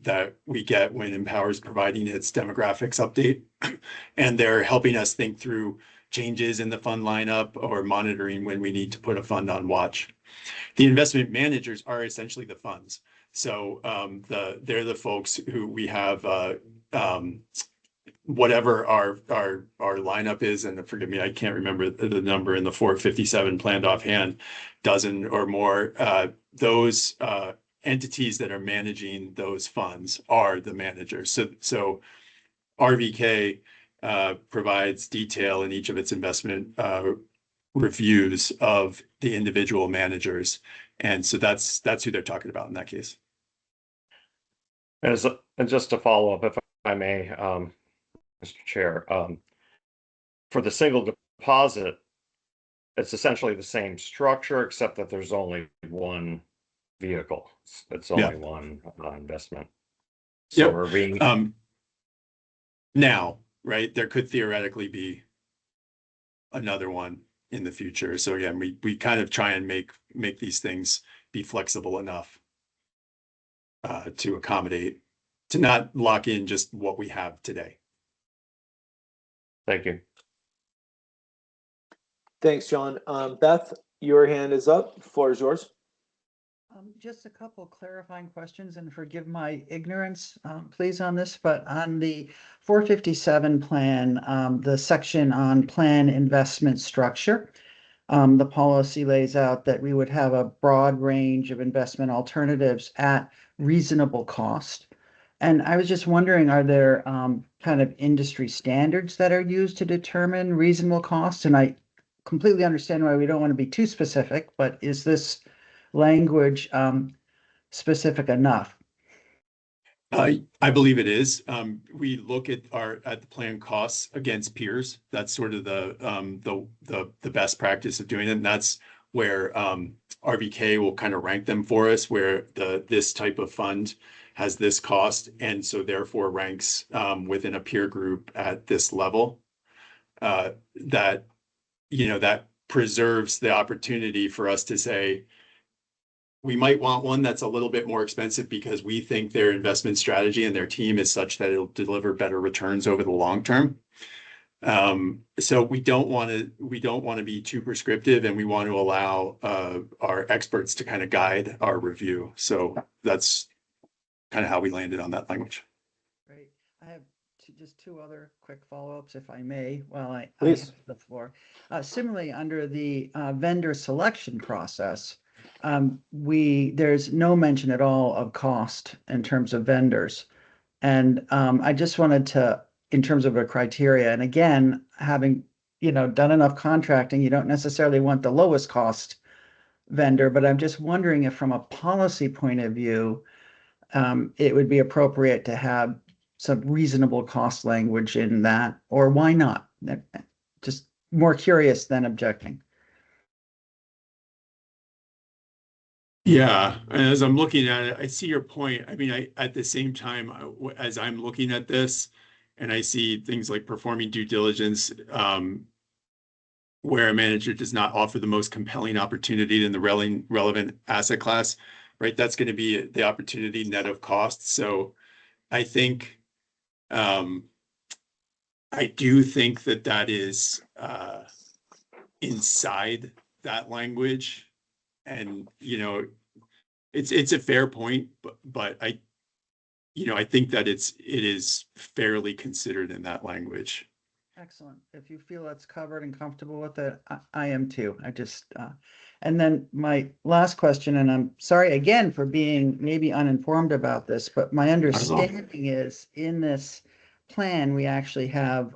that we get when Empower is providing its demographics update, and they're helping us think through changes in the fund lineup or monitoring when we need to put a fund on watch. The investment managers are essentially the funds. So they're the folks who we have whatever our lineup is, and forgive me, I can't remember the number in the 457 planned offhand, dozen or more. Those entities that are managing those funds are the managers. So RVK provides detail in each of its investment reviews of the individual managers, and so that's who they're talking about in that case. And just to follow up, if I may, Mr. Chair, for the single deposit, it's essentially the same structure, except that there's only one vehicle. It's only one investment. So we're being now, right? There could theoretically be another one in the future. So again, we kind of try and make these things be flexible enough to accommodate, to not lock in just what we have today. Thank you. Thanks, John. Beth, your hand is up. The floor is yours. Just a couple clarifying questions, and forgive my ignorance, please, on this, but on the 457 plan, the section on plan investment structure, the policy lays out that we would have a broad range of investment alternatives at reasonable cost. And I was just wondering, are there kind of industry standards that are used to determine reasonable cost? And I completely understand why we don't want to be too specific, but is this language specific enough? I believe it is. We look at the plan costs against peers. That's sort of the best practice of doing it, and that's where RVK will kind of rank them for us, where this type of fund has this cost, and so therefore ranks within a peer group at this level. That preserves the opportunity for us to say, we might want one that's a little bit more expensive because we think their investment strategy and their team is such that it'll deliver better returns over the long term. So we don't want to be too prescriptive, and we want to allow our experts to kind of guide our review. So that's kind of how we landed on that language. Great. I have just two other quick follow-ups, if I may, while I Please. have the floor. Similarly, under the vendor selection process, there's no mention at all of cost in terms of vendors. And I just wanted to, in terms of a criteria, and again, having done enough contracting, you don't necessarily want the lowest cost vendor, but I'm just wondering if from a policy point of view, it would be appropriate to have some reasonable cost language in that, or why not? Just more curious than objecting. Yeah, and as I'm looking at it, I see your point. I mean, at the same time, as I'm looking at this, and I see things like performing due diligence, where a manager does not offer the most compelling opportunity in the relevant asset class, right? That's going to be the opportunity net of cost. So I think, I do think that is inside that language. And, it's a fair point, but I think that it is fairly considered in that language. Excellent. If you feel it's covered and comfortable with it, I am too. And then my last question, and I'm sorry again for being maybe uninformed about this, but my understanding is in this plan, we actually have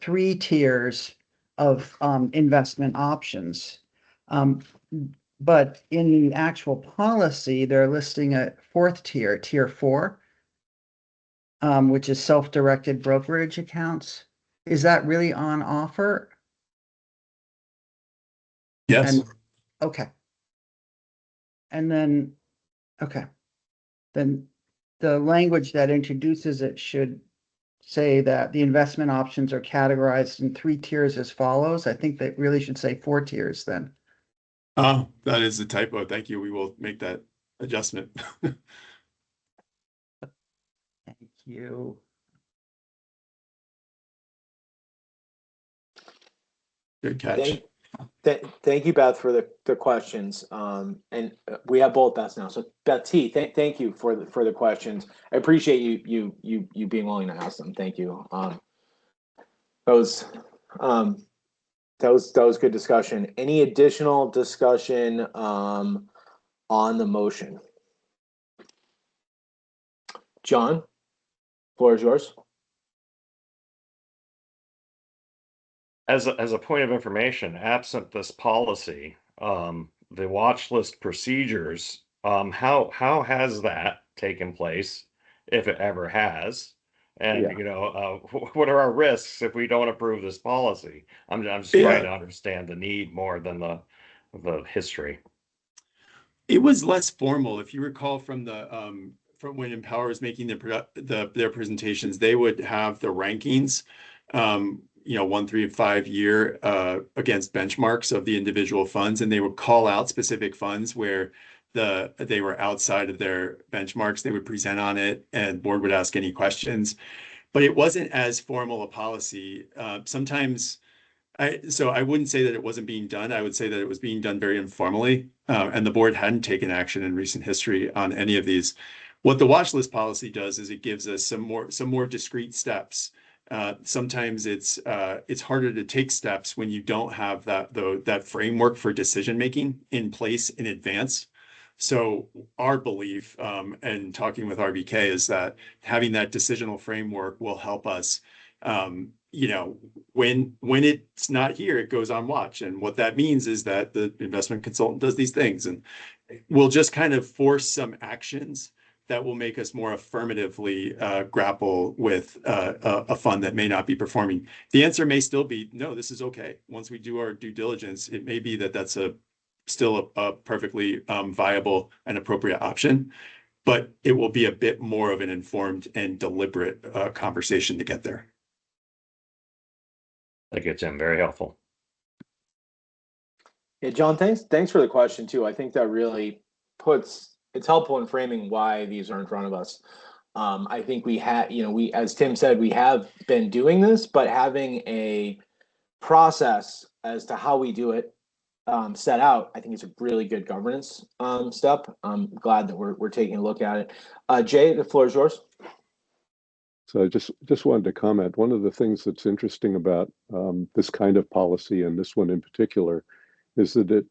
3 tiers of investment options. But in the actual policy, they're listing a 4th tier, tier 4, which is self-directed brokerage accounts. Is that really on offer? Yes. And okay. And then, okay. Then the language that introduces it should say that the investment options are categorized in 3 tiers as follows. I think that really should say 4 tiers then. Oh, that is a typo. Thank you. We will make that adjustment. Thank you. Good catch. Thank you, Beth, for the questions. And we have both Beths now. So Beth T, thank you for the questions. I appreciate you being willing to ask them. Thank you. That was good discussion. Any additional discussion on the motion? John, floor is yours. As a point of information, absent this policy, the watch list procedures, how has that taken place, if it ever has? And Yeah. what are our risks if we don't approve this policy? I'm just trying to understand the need more than the history. It was less formal. If you recall from when Empower was making their presentations, they would have the rankings, 1, 3, and 5 year against benchmarks of the individual funds, and they would call out specific funds where they were outside of their benchmarks. They would present on it, and board would ask any questions. But it wasn't as formal a policy. Sometimes. So I wouldn't say that it wasn't being done. I would say that it was being done very informally, and the board hadn't taken action in recent history on any of these. What the watch list policy does is it gives us some more discrete steps. Sometimes it's harder to take steps when you don't have that framework for decision making in place in advance. So our belief, and talking with RBK, is that having that decisional framework will help us. When it's not here, it goes on watch. And what that means is that the investment consultant does these things, and we'll just kind of force some actions that will make us more affirmatively grapple with a fund that may not be performing. The answer may still be, no, this is okay. Once we do our due diligence, it may be that that's still a perfectly viable and appropriate option, but it will be a bit more of an informed and deliberate conversation to get there. Thank you, Tim. Very helpful. Yeah, John, thanks for the question too. I think that really it's helpful in framing why these are in front of us. I think we as Tim said, we have been doing this, but having a process as to how we do it set out, I think it's a really good governance step. I'm glad that we're taking a look at it. Jay, the floor is yours. So I just wanted to comment. One of the things that's interesting about this kind of policy, and this one in particular, is that it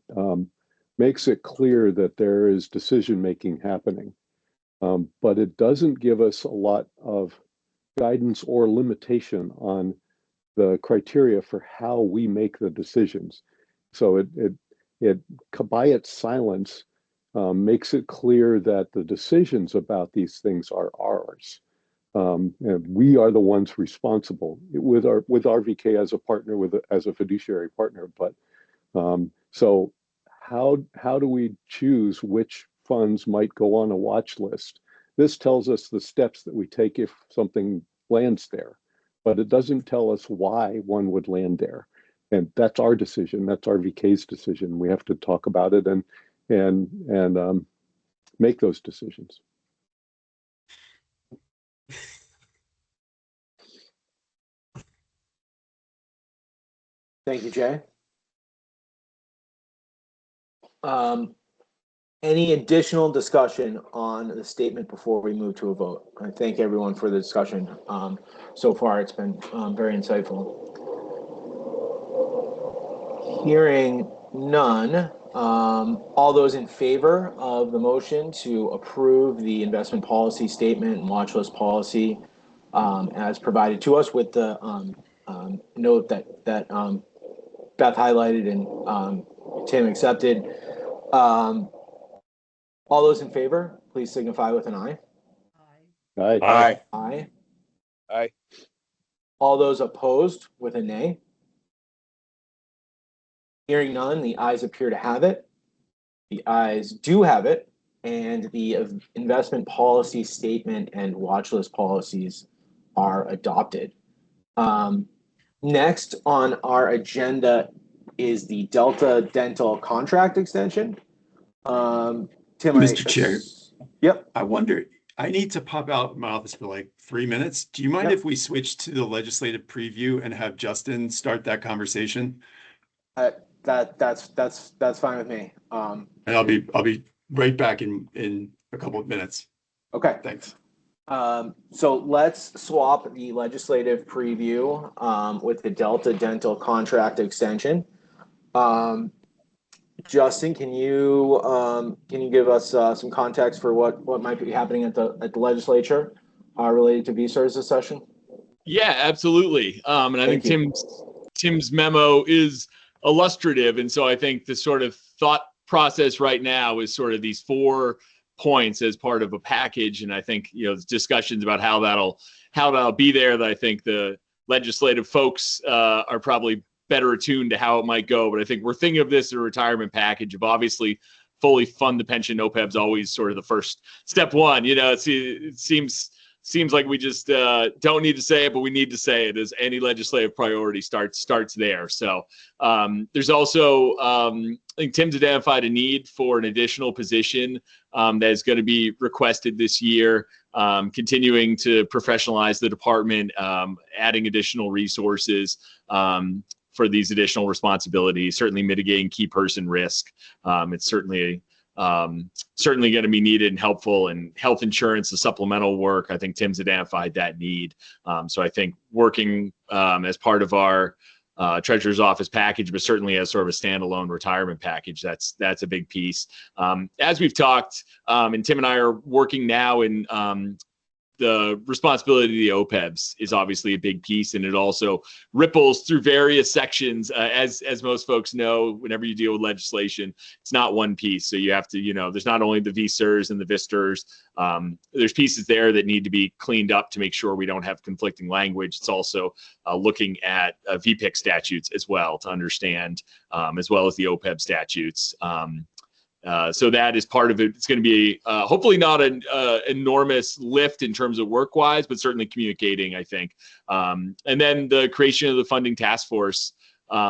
makes it clear that there is decision-making happening. But it doesn't give us a lot of guidance or limitation on the criteria for how we make the decisions. So it by its silence, makes it clear that the decisions about these things are ours. And we are the ones responsible with RVK as a partner, as a fiduciary partner. But so how do we choose which funds might go on a watch list? This tells us the steps that we take if something lands there, but it doesn't tell us why one would land there. And that's our decision. That's RVK's decision. We have to talk about it and make those decisions. Thank you, Jay. Any additional discussion on the statement before we move to a vote? I thank everyone for the discussion. So far, it's been very insightful. Hearing none, all those in favor of the motion to approve the investment policy statement and watch list policy as provided to us with the note that Beth highlighted and Tim accepted. All those in favor, please signify with an aye. Aye. Aye. Aye. Aye. All those opposed with a nay. Hearing none, the ayes appear to have it. The ayes do have it, and the investment policy statement and watch list policies are adopted. Next on our agenda is the Delta Dental contract extension. Tim, Mr. Chair. Yep. I wonder, I need to pop out of my office for like 3 minutes. Do you mind if we switch to the legislative preview and have Justin start that conversation? That's fine with me. And I'll be right back in a couple of minutes. Okay. Thanks. So let's swap the legislative preview with the Delta Dental contract extension. Justin, can you give us some context for what might be happening at the legislature related to VSERS this session? Yeah, absolutely. And I think Tim's memo is illustrative, and so I think the sort of thought process right now is sort of these 4 points as part of a package, and I think discussions about how that'll be there. That I think the legislative folks are probably better attuned to how it might go. But I think we're thinking of this as a retirement package of obviously fully fund the pension. OPEB's always sort of the first step one. It seems like we just don't need to say it, but we need to say it as any legislative priority starts there. So there's also, I think Tim's identified a need for an additional position that is going to be requested this year, continuing to professionalize the department, adding additional resources for these additional responsibilities, certainly mitigating key person risk. It's certainly going to be needed and helpful, and health insurance, the supplemental work. I think Tim's identified that need. So I think working as part of our treasurer's office package, but certainly as sort of a standalone retirement package, that's a big piece. As we've talked, and Tim and I are working now in the responsibility of the OPEBs is obviously a big piece, and it also ripples through various sections. As most folks know, whenever you deal with legislation, it's not one piece. So you have to, there's not only the VSERS and the VSTRs, there's pieces there that need to be cleaned up to make sure we don't have conflicting language. It's also looking at VPIC statutes as well to understand, as well as the OPEB statutes. So that is part of it. It's going to be hopefully not an enormous lift in terms of work-wise, but certainly communicating, I think. And then the creation of the funding task force,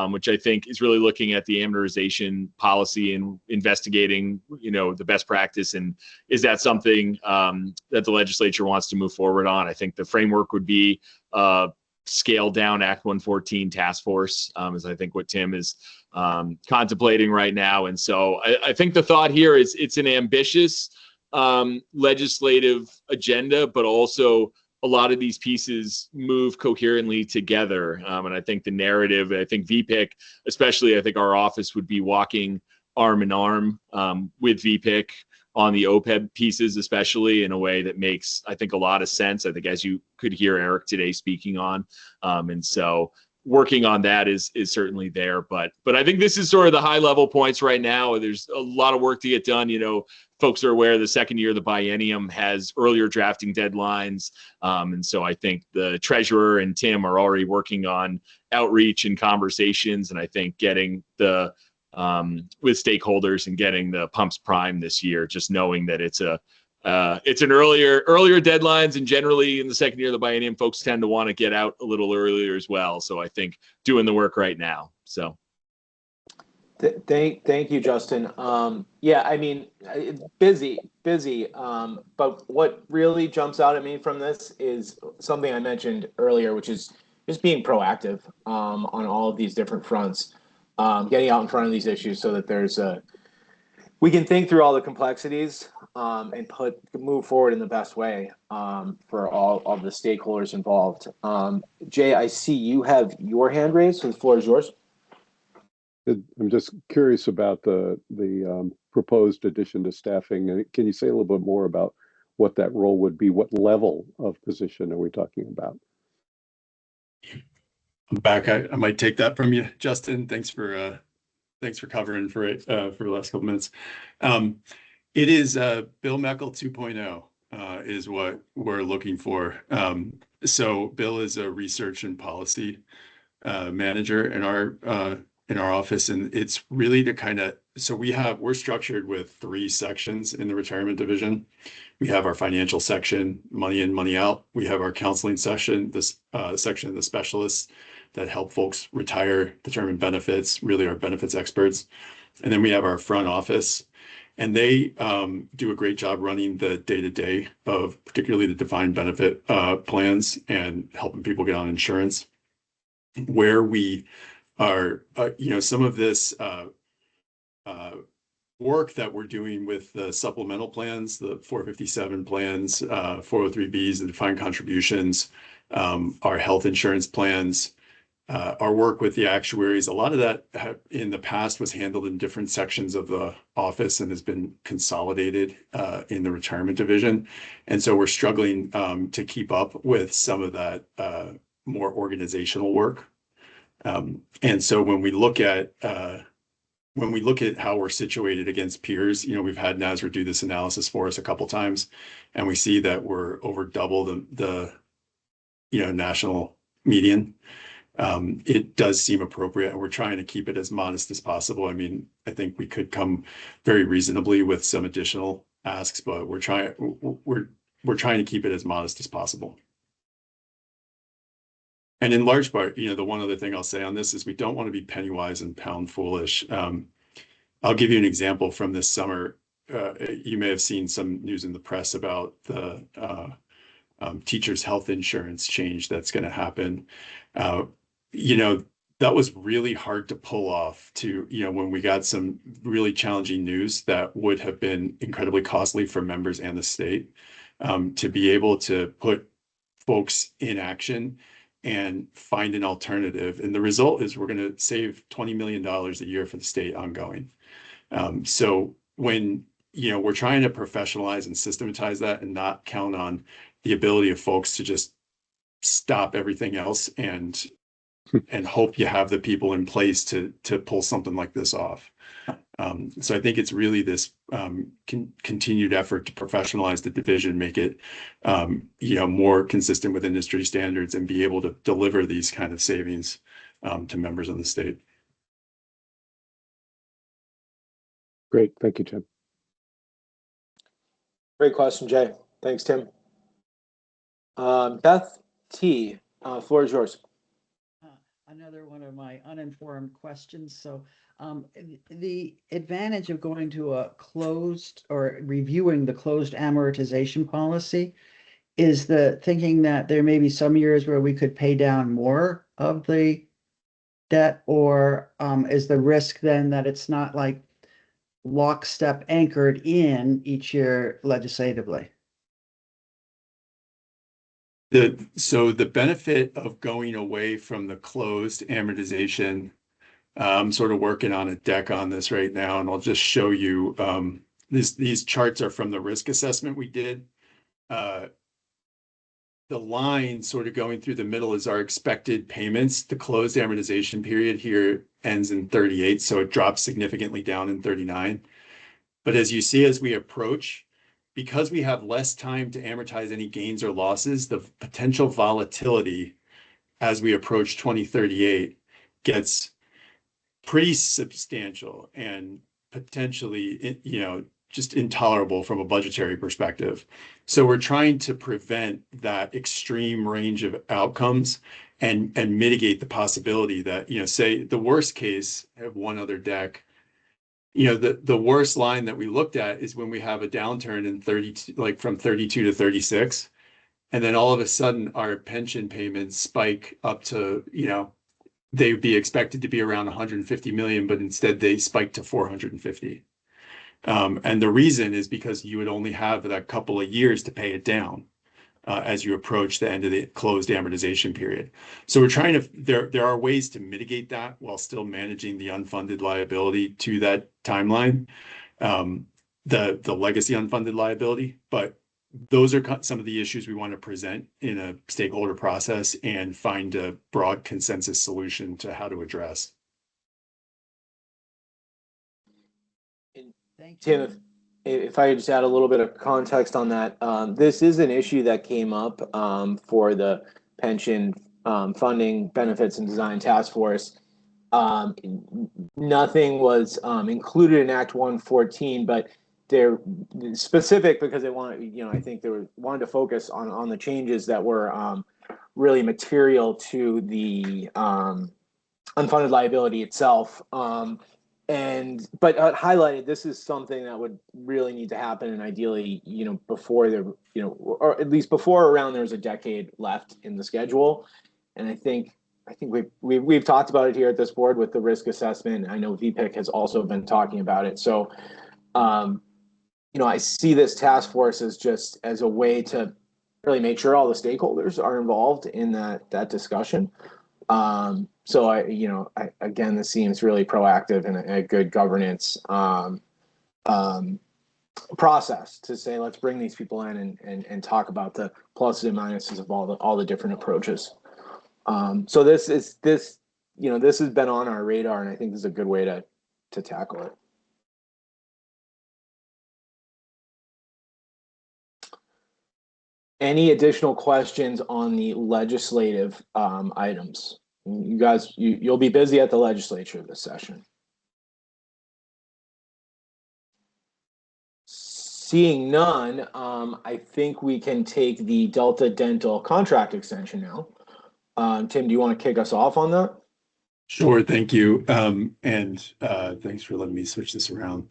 which I think is really looking at the amortization policy and investigating, the best practice. And is that something that the legislature wants to move forward on? I think the framework would be scaled down Act 114 task force, is I think what Tim is contemplating right now. And so I think the thought here is it's an ambitious legislative agenda, but also a lot of these pieces move coherently together. And I think the narrative, I think VPIC, especially, I think our office would be walking arm in arm with VPIC on the OPEB pieces, especially in a way that makes, I think, a lot of sense. I think as you could hear Eric today speaking on. And so working on that is certainly there. But I think this is sort of the high level points right now. There's a lot of work to get done. Folks are aware the second year of the biennium has earlier drafting deadlines. And so I think the treasurer and Tim are already working on outreach and conversations. And I think getting the with stakeholders and getting the pumps prime this year, just knowing that it's an earlier deadlines, and generally in the second year of the biennium, folks tend to want to get out a little earlier as well. So I think doing the work right now. So. Thank you, Justin. Yeah, I mean, busy. But what really jumps out at me from this is something I mentioned earlier, which is just being proactive on all of these different fronts, getting out in front of these issues so that we can think through all the complexities and move forward in the best way for all of the stakeholders involved. Jay, I see you have your hand raised, so the floor is yours. I'm just curious about the proposed addition to staffing. Can you say a little bit more about what that role would be. What level of position are we talking about? I'm back. I might take that from you, Justin. Thanks for covering for it for the last couple minutes. It is Bill Meckel 2.0 is what we're looking for. So Bill is a research and policy manager in our office, and it's really to kind of, so we're structured with 3 sections in the retirement division. We have our financial section, money in, money out. We have our counseling section, this section of the specialists that help folks retire, determine benefits, really are benefits experts. And then we have our front office, and they do a great job running the day-to-day of particularly the defined benefit plans and helping people get on insurance. Where we are, some of this work that we're doing with the supplemental plans, the 457 plans, 403Bs, the defined contributions, our health insurance plans, our work with the actuaries, a lot of that in the past was handled in different sections of the office and has been consolidated in the retirement division. And so we're struggling to keep up with some of that more organizational work. And so when we look at how we're situated against peers, we've had NASRA do this analysis for us a couple times, and we see that we're over double the national median. It does seem appropriate, and we're trying to keep it as modest as possible. I mean, I think we could come very reasonably with some additional asks, but we're trying to keep it as modest as possible. And in large part, the one other thing I'll say on this is we don't want to be penny-wise and pound foolish. I'll give you an example from this summer. You may have seen some news in the press about the teachers' health insurance change that's going to happen. That was really hard to pull off when we got some really challenging news that would have been incredibly costly for members and the state, to be able to put folks in action and find an alternative. And the result is we're going to save $20 million a year for the state ongoing. So when, we're trying to professionalize and systematize that and not count on the ability of folks to just stop everything else and hope you have the people in place to pull something like this off. So I think it's really this continued effort to professionalize the division, make it more consistent with industry standards, and be able to deliver these kind of savings to members of the state. Great, thank you, Tim. Great question, Jay. Thanks, Tim. Beth T, floor is yours. Another one of my uninformed questions. So the advantage of going to a closed or reviewing the closed amortization policy is the thinking that there may be some years where we could pay down more of the debt, or is the risk then that it's not like lockstep anchored in each year legislatively? So the benefit of going away from the closed amortization, I'm sort of working on a deck on this right now, and I'll just show you. These charts are from the risk assessment we did. The line sort of going through the middle is our expected payments. The closed amortization period here ends in 38, so it drops significantly down in 39. But as you see, as we approach, because we have less time to amortize any gains or losses, the potential volatility as we approach 2038 gets pretty substantial and potentially, just intolerable from a budgetary perspective. So we're trying to prevent that extreme range of outcomes and mitigate the possibility that, say the worst case, I have one other deck, the worst line that we looked at is when we have a downturn in 32, like from 32 to 36. And then all of a sudden our pension payments spike up to, they would be expected to be around 150 million, but instead they spike to 450. And the reason is because you would only have that couple of years to pay it down as you approach the end of the closed amortization period. So we're trying to, there are ways to mitigate that while still managing the unfunded liability to that timeline, the legacy unfunded liability. But those are some of the issues we want to present in a stakeholder process and find a broad consensus solution to how to address. Thank Tim, you. if I could just add a little bit of context on that, this is an issue that came up for the pension funding benefits and design task force. Nothing was included in Act 114, but they're specific because they want, I think they wanted to focus on the changes that were really material to the unfunded liability itself. But highlighted, this is something that would really need to happen, and ideally, before there, or at least before around there's a decade left in the schedule. And I think we've talked about it here at this board with the risk assessment. I know VPIC has also been talking about it. So, I see this task force as just as a way to really make sure all the stakeholders are involved in that discussion. So again, this seems really proactive and a good governance process to say, let's bring these people in and talk about the pluses and minuses of all the different approaches. So this has been on our radar, and I think this is a good way to tackle it. Any additional questions on the legislative items? You guys, you'll be busy at the legislature this session. Seeing none, I think we can take the Delta Dental contract extension now. Tim, do you want to kick us off on that? Sure, thank you. And thanks for letting me switch this around.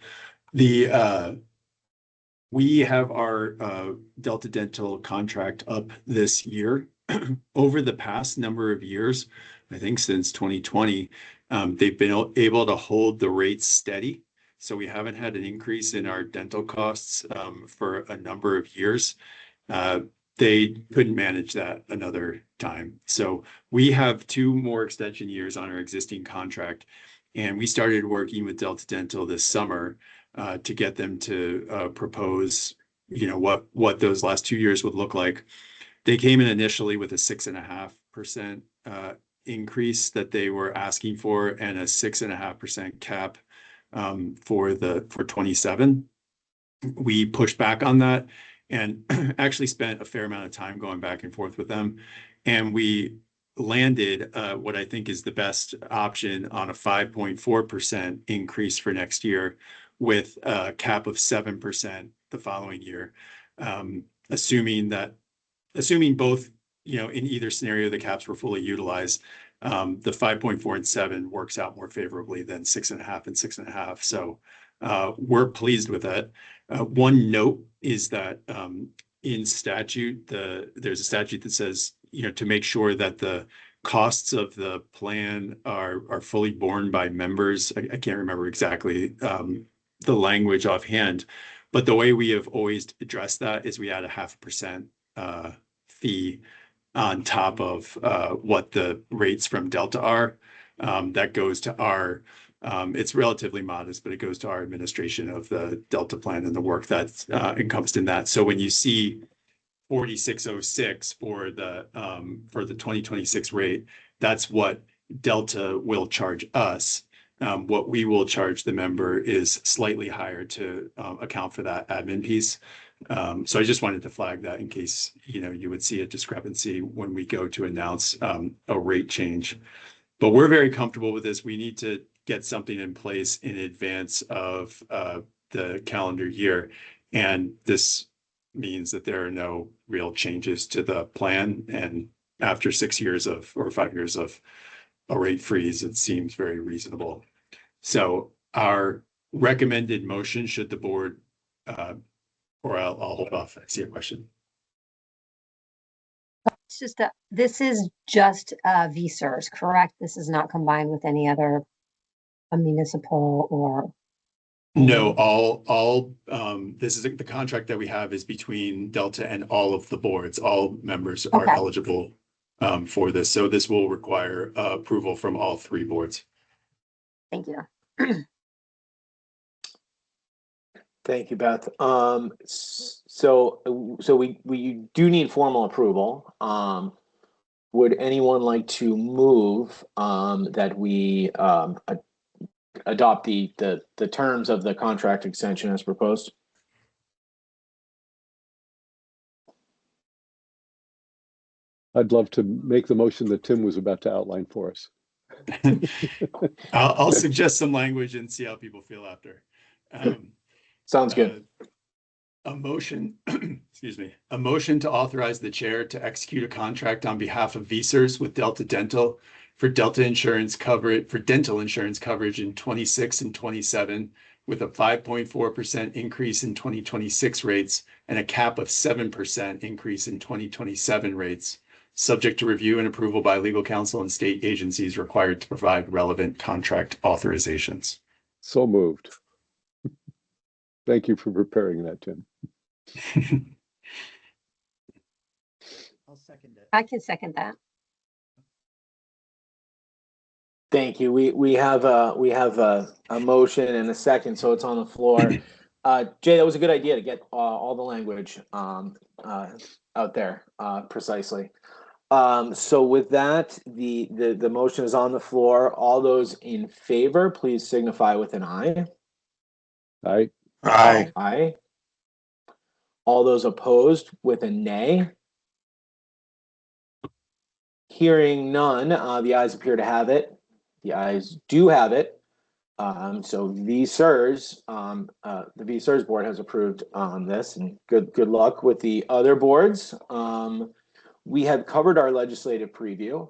We have our Delta Dental contract up this year. Over the past number of years, I think since 2020, they've been able to hold the rates steady. So we haven't had an increase in our dental costs for a number of years. They couldn't manage that another time. So we have 2 more extension years on our existing contract. And we started working with Delta Dental this summer to get them to propose, what those last 2 years would look like. They came in initially with a 6.5% increase that they were asking for, and a 6.5% cap for 27. We pushed back on that and actually spent a fair amount of time going back and forth with them, and we landed what I think is the best option on a 5.4% increase for next year, with a cap of 7% the following year, assuming both, in either scenario, the caps were fully utilized. The 5.4 and 7 works out more favorably than 6.5 and 6.5. So we're pleased with that. One note is that in statute, there's a statute that says, to make sure that the costs of the plan are fully borne by members. I can't remember exactly the language offhand, but the way we have always addressed that is we add a 0.5% fee on top of what the rates from Delta are. That goes to our, it's relatively modest, but it goes to our administration of the Delta plan and the work that's encompassed in that. So when you see 4606 for the 2026 rate, that's what Delta will charge us. What we will charge the member is slightly higher to account for that admin piece. So I just wanted to flag that in case, you would see a discrepancy when we go to announce a rate change. But we're very comfortable with this. We need to get something in place in advance of the calendar year. And this means that there are no real changes to the plan. And after 6 years or 5 years of a rate freeze, it seems very reasonable. So our recommended motion, should the board, or I'll hold off. I see a question. It's just this is just VSERS, correct? This is not combined with any other municipal or. No, all this is the contract that we have is between Delta and all of the boards. All members are eligible for this. So this will require approval from all 3 boards. Thank you. Thank you, Beth. So we do need formal approval. Would anyone like to move that we adopt the terms of the contract extension as proposed? I'd love to make the motion that Tim was about to outline for us. I'll suggest some language and see how people feel after. Sounds good. A motion, excuse me, a motion to authorize the chair to execute a contract on behalf of VSERS with Delta Dental for dental insurance coverage in 26 and 27, with a 5.4% increase in 2026 rates and a cap of 7% increase in 2027 rates, subject to review and approval by legal counsel and state agencies required to provide relevant contract authorizations. So moved. Thank you for preparing that, Tim. I'll second it. I can second that. Thank you. We have a motion and a second, so it's on the floor. Jay, that was a good idea to get all the language out there precisely. So with that, the motion is on the floor. All those in favor, please signify with an aye. Aye. Aye. Aye. All those opposed with a nay. Hearing none, the ayes appear to have it. The ayes do have it. So VSERS, the VSERS board has approved this, and good luck with the other boards. We have covered our legislative preview.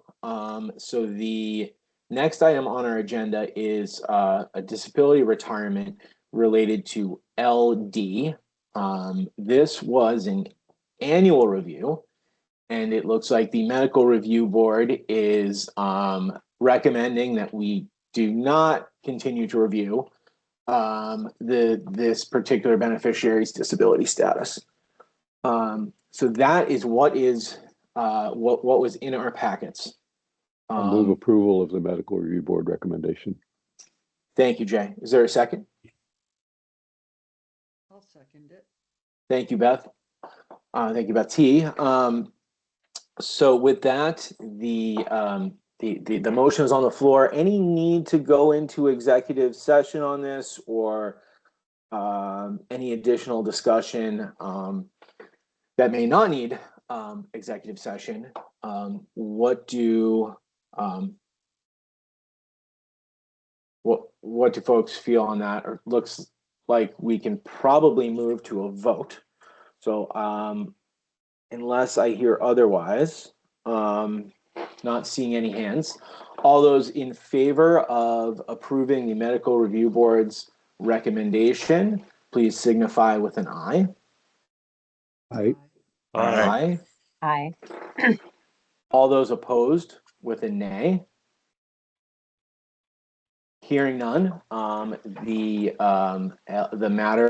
So the next item on our agenda is a disability retirement related to LD. This was an annual review, and it looks like the medical review board is recommending that we do not continue to review this particular beneficiary's disability status. So that is what was in our packets. I'll move approval of the medical review board recommendation. Thank you, Jay. Is there a second? I'll second it. Thank you, Beth. Thank you, Beth T. So with that, the motion is on the floor. Any need to go into executive session on this, or any additional discussion that may not need executive session? What do folks feel on that? Or looks like we can probably move to a vote. So unless I hear otherwise, not seeing any hands. All those in favor of approving the medical review board's recommendation, please signify with an aye. Aye. Aye. Aye. All those opposed with a nay. Hearing none, the matter.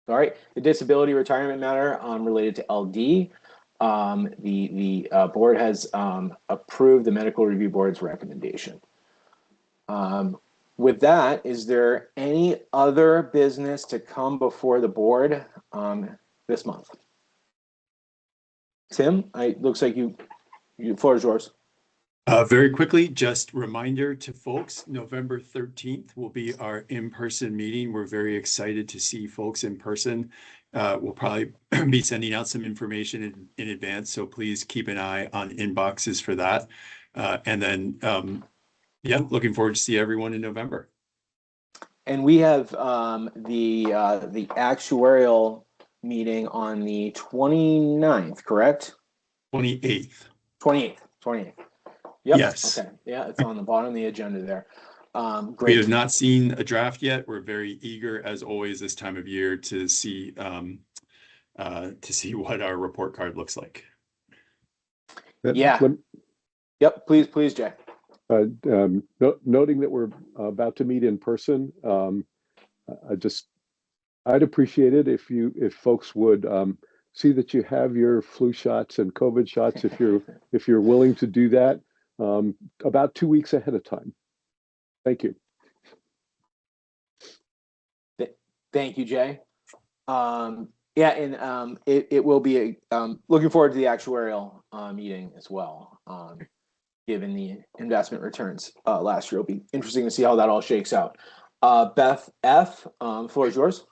Sorry, the disability retirement matter related to LD. The board has approved the medical review board's recommendation. With that, is there any other business to come before the board this month? Tim, it looks like the floor is yours. Very quickly, just reminder to folks, November 13th will be our in-person meeting. We're very excited to see folks in person. We'll probably be sending out some information in advance, so please keep an eye on inboxes for that. And then, yeah, looking forward to see everyone in November. And we have the actuarial meeting on the 29th, correct? 28th. 28th. Yep. Yes. Okay. Yeah, it's on the bottom of the agenda there. Great. We have not seen a draft yet. We're very eager, as always, this time of year to see what our report card looks like. Yeah. Yep. Please, Jay. Noting that we're about to meet in person, I'd appreciate it if folks would see that you have your flu shots and COVID shots, if you're willing to do that, about 2 weeks ahead of time. Thank you. Thank you, Jay. Yeah, and it will be looking forward to the actuarial meeting as well. Given the investment returns last year, it'll be interesting to see how that all shakes out. Beth F, floor is yours.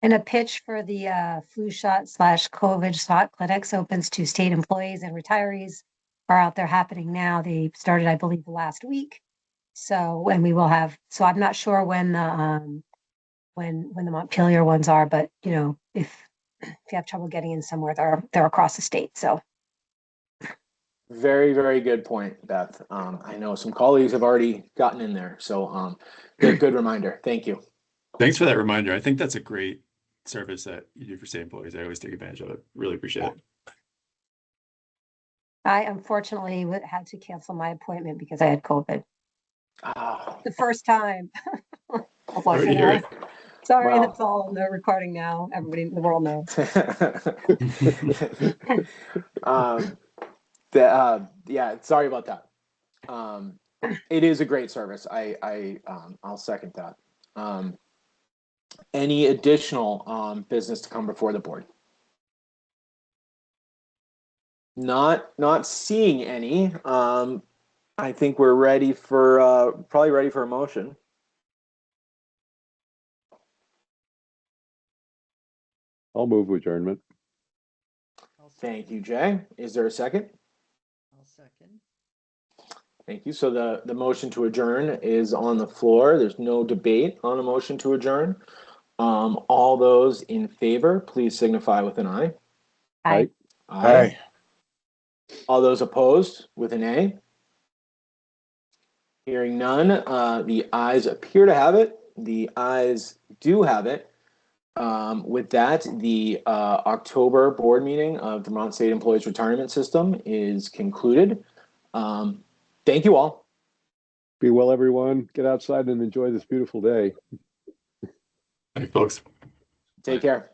And a pitch for the flu shot / COVID shot clinics opens to state employees and retirees are out there happening now. They started, I believe, last week. So, and we will have, so I'm not sure when the Montpelier ones are, but you know, if you have trouble getting in somewhere, they're across the state. So very, very good point, Beth. I know some colleagues have already gotten in there. So good reminder. Thank you. Thanks for that reminder. I think that's a great service that you do for state employees. I always take advantage of it. Really appreciate it. I unfortunately had to cancel my appointment because I had COVID. The first time. Sorry to hear it. Sorry, Wow. that's all. They're recording now. Everybody in the world knows. Yeah, sorry about that. It is a great service. I'll second that. Any additional business to come before the board? Not seeing any. I think we're ready for probably ready for a motion. I'll move adjournment. Thank you, Jay. Is there a second? I'll second. Thank you. So the motion to adjourn is on the floor. There's no debate on a motion to adjourn. All those in favor, please signify with an aye. Aye. Aye. All those opposed with an A. Hearing none, the ayes appear to have it. The ayes do have it. With that, the October board meeting of the Vermont State Employees Retirement System is concluded. Thank you all. Be well, everyone. Get outside and enjoy this beautiful day. Thanks, folks. Take care.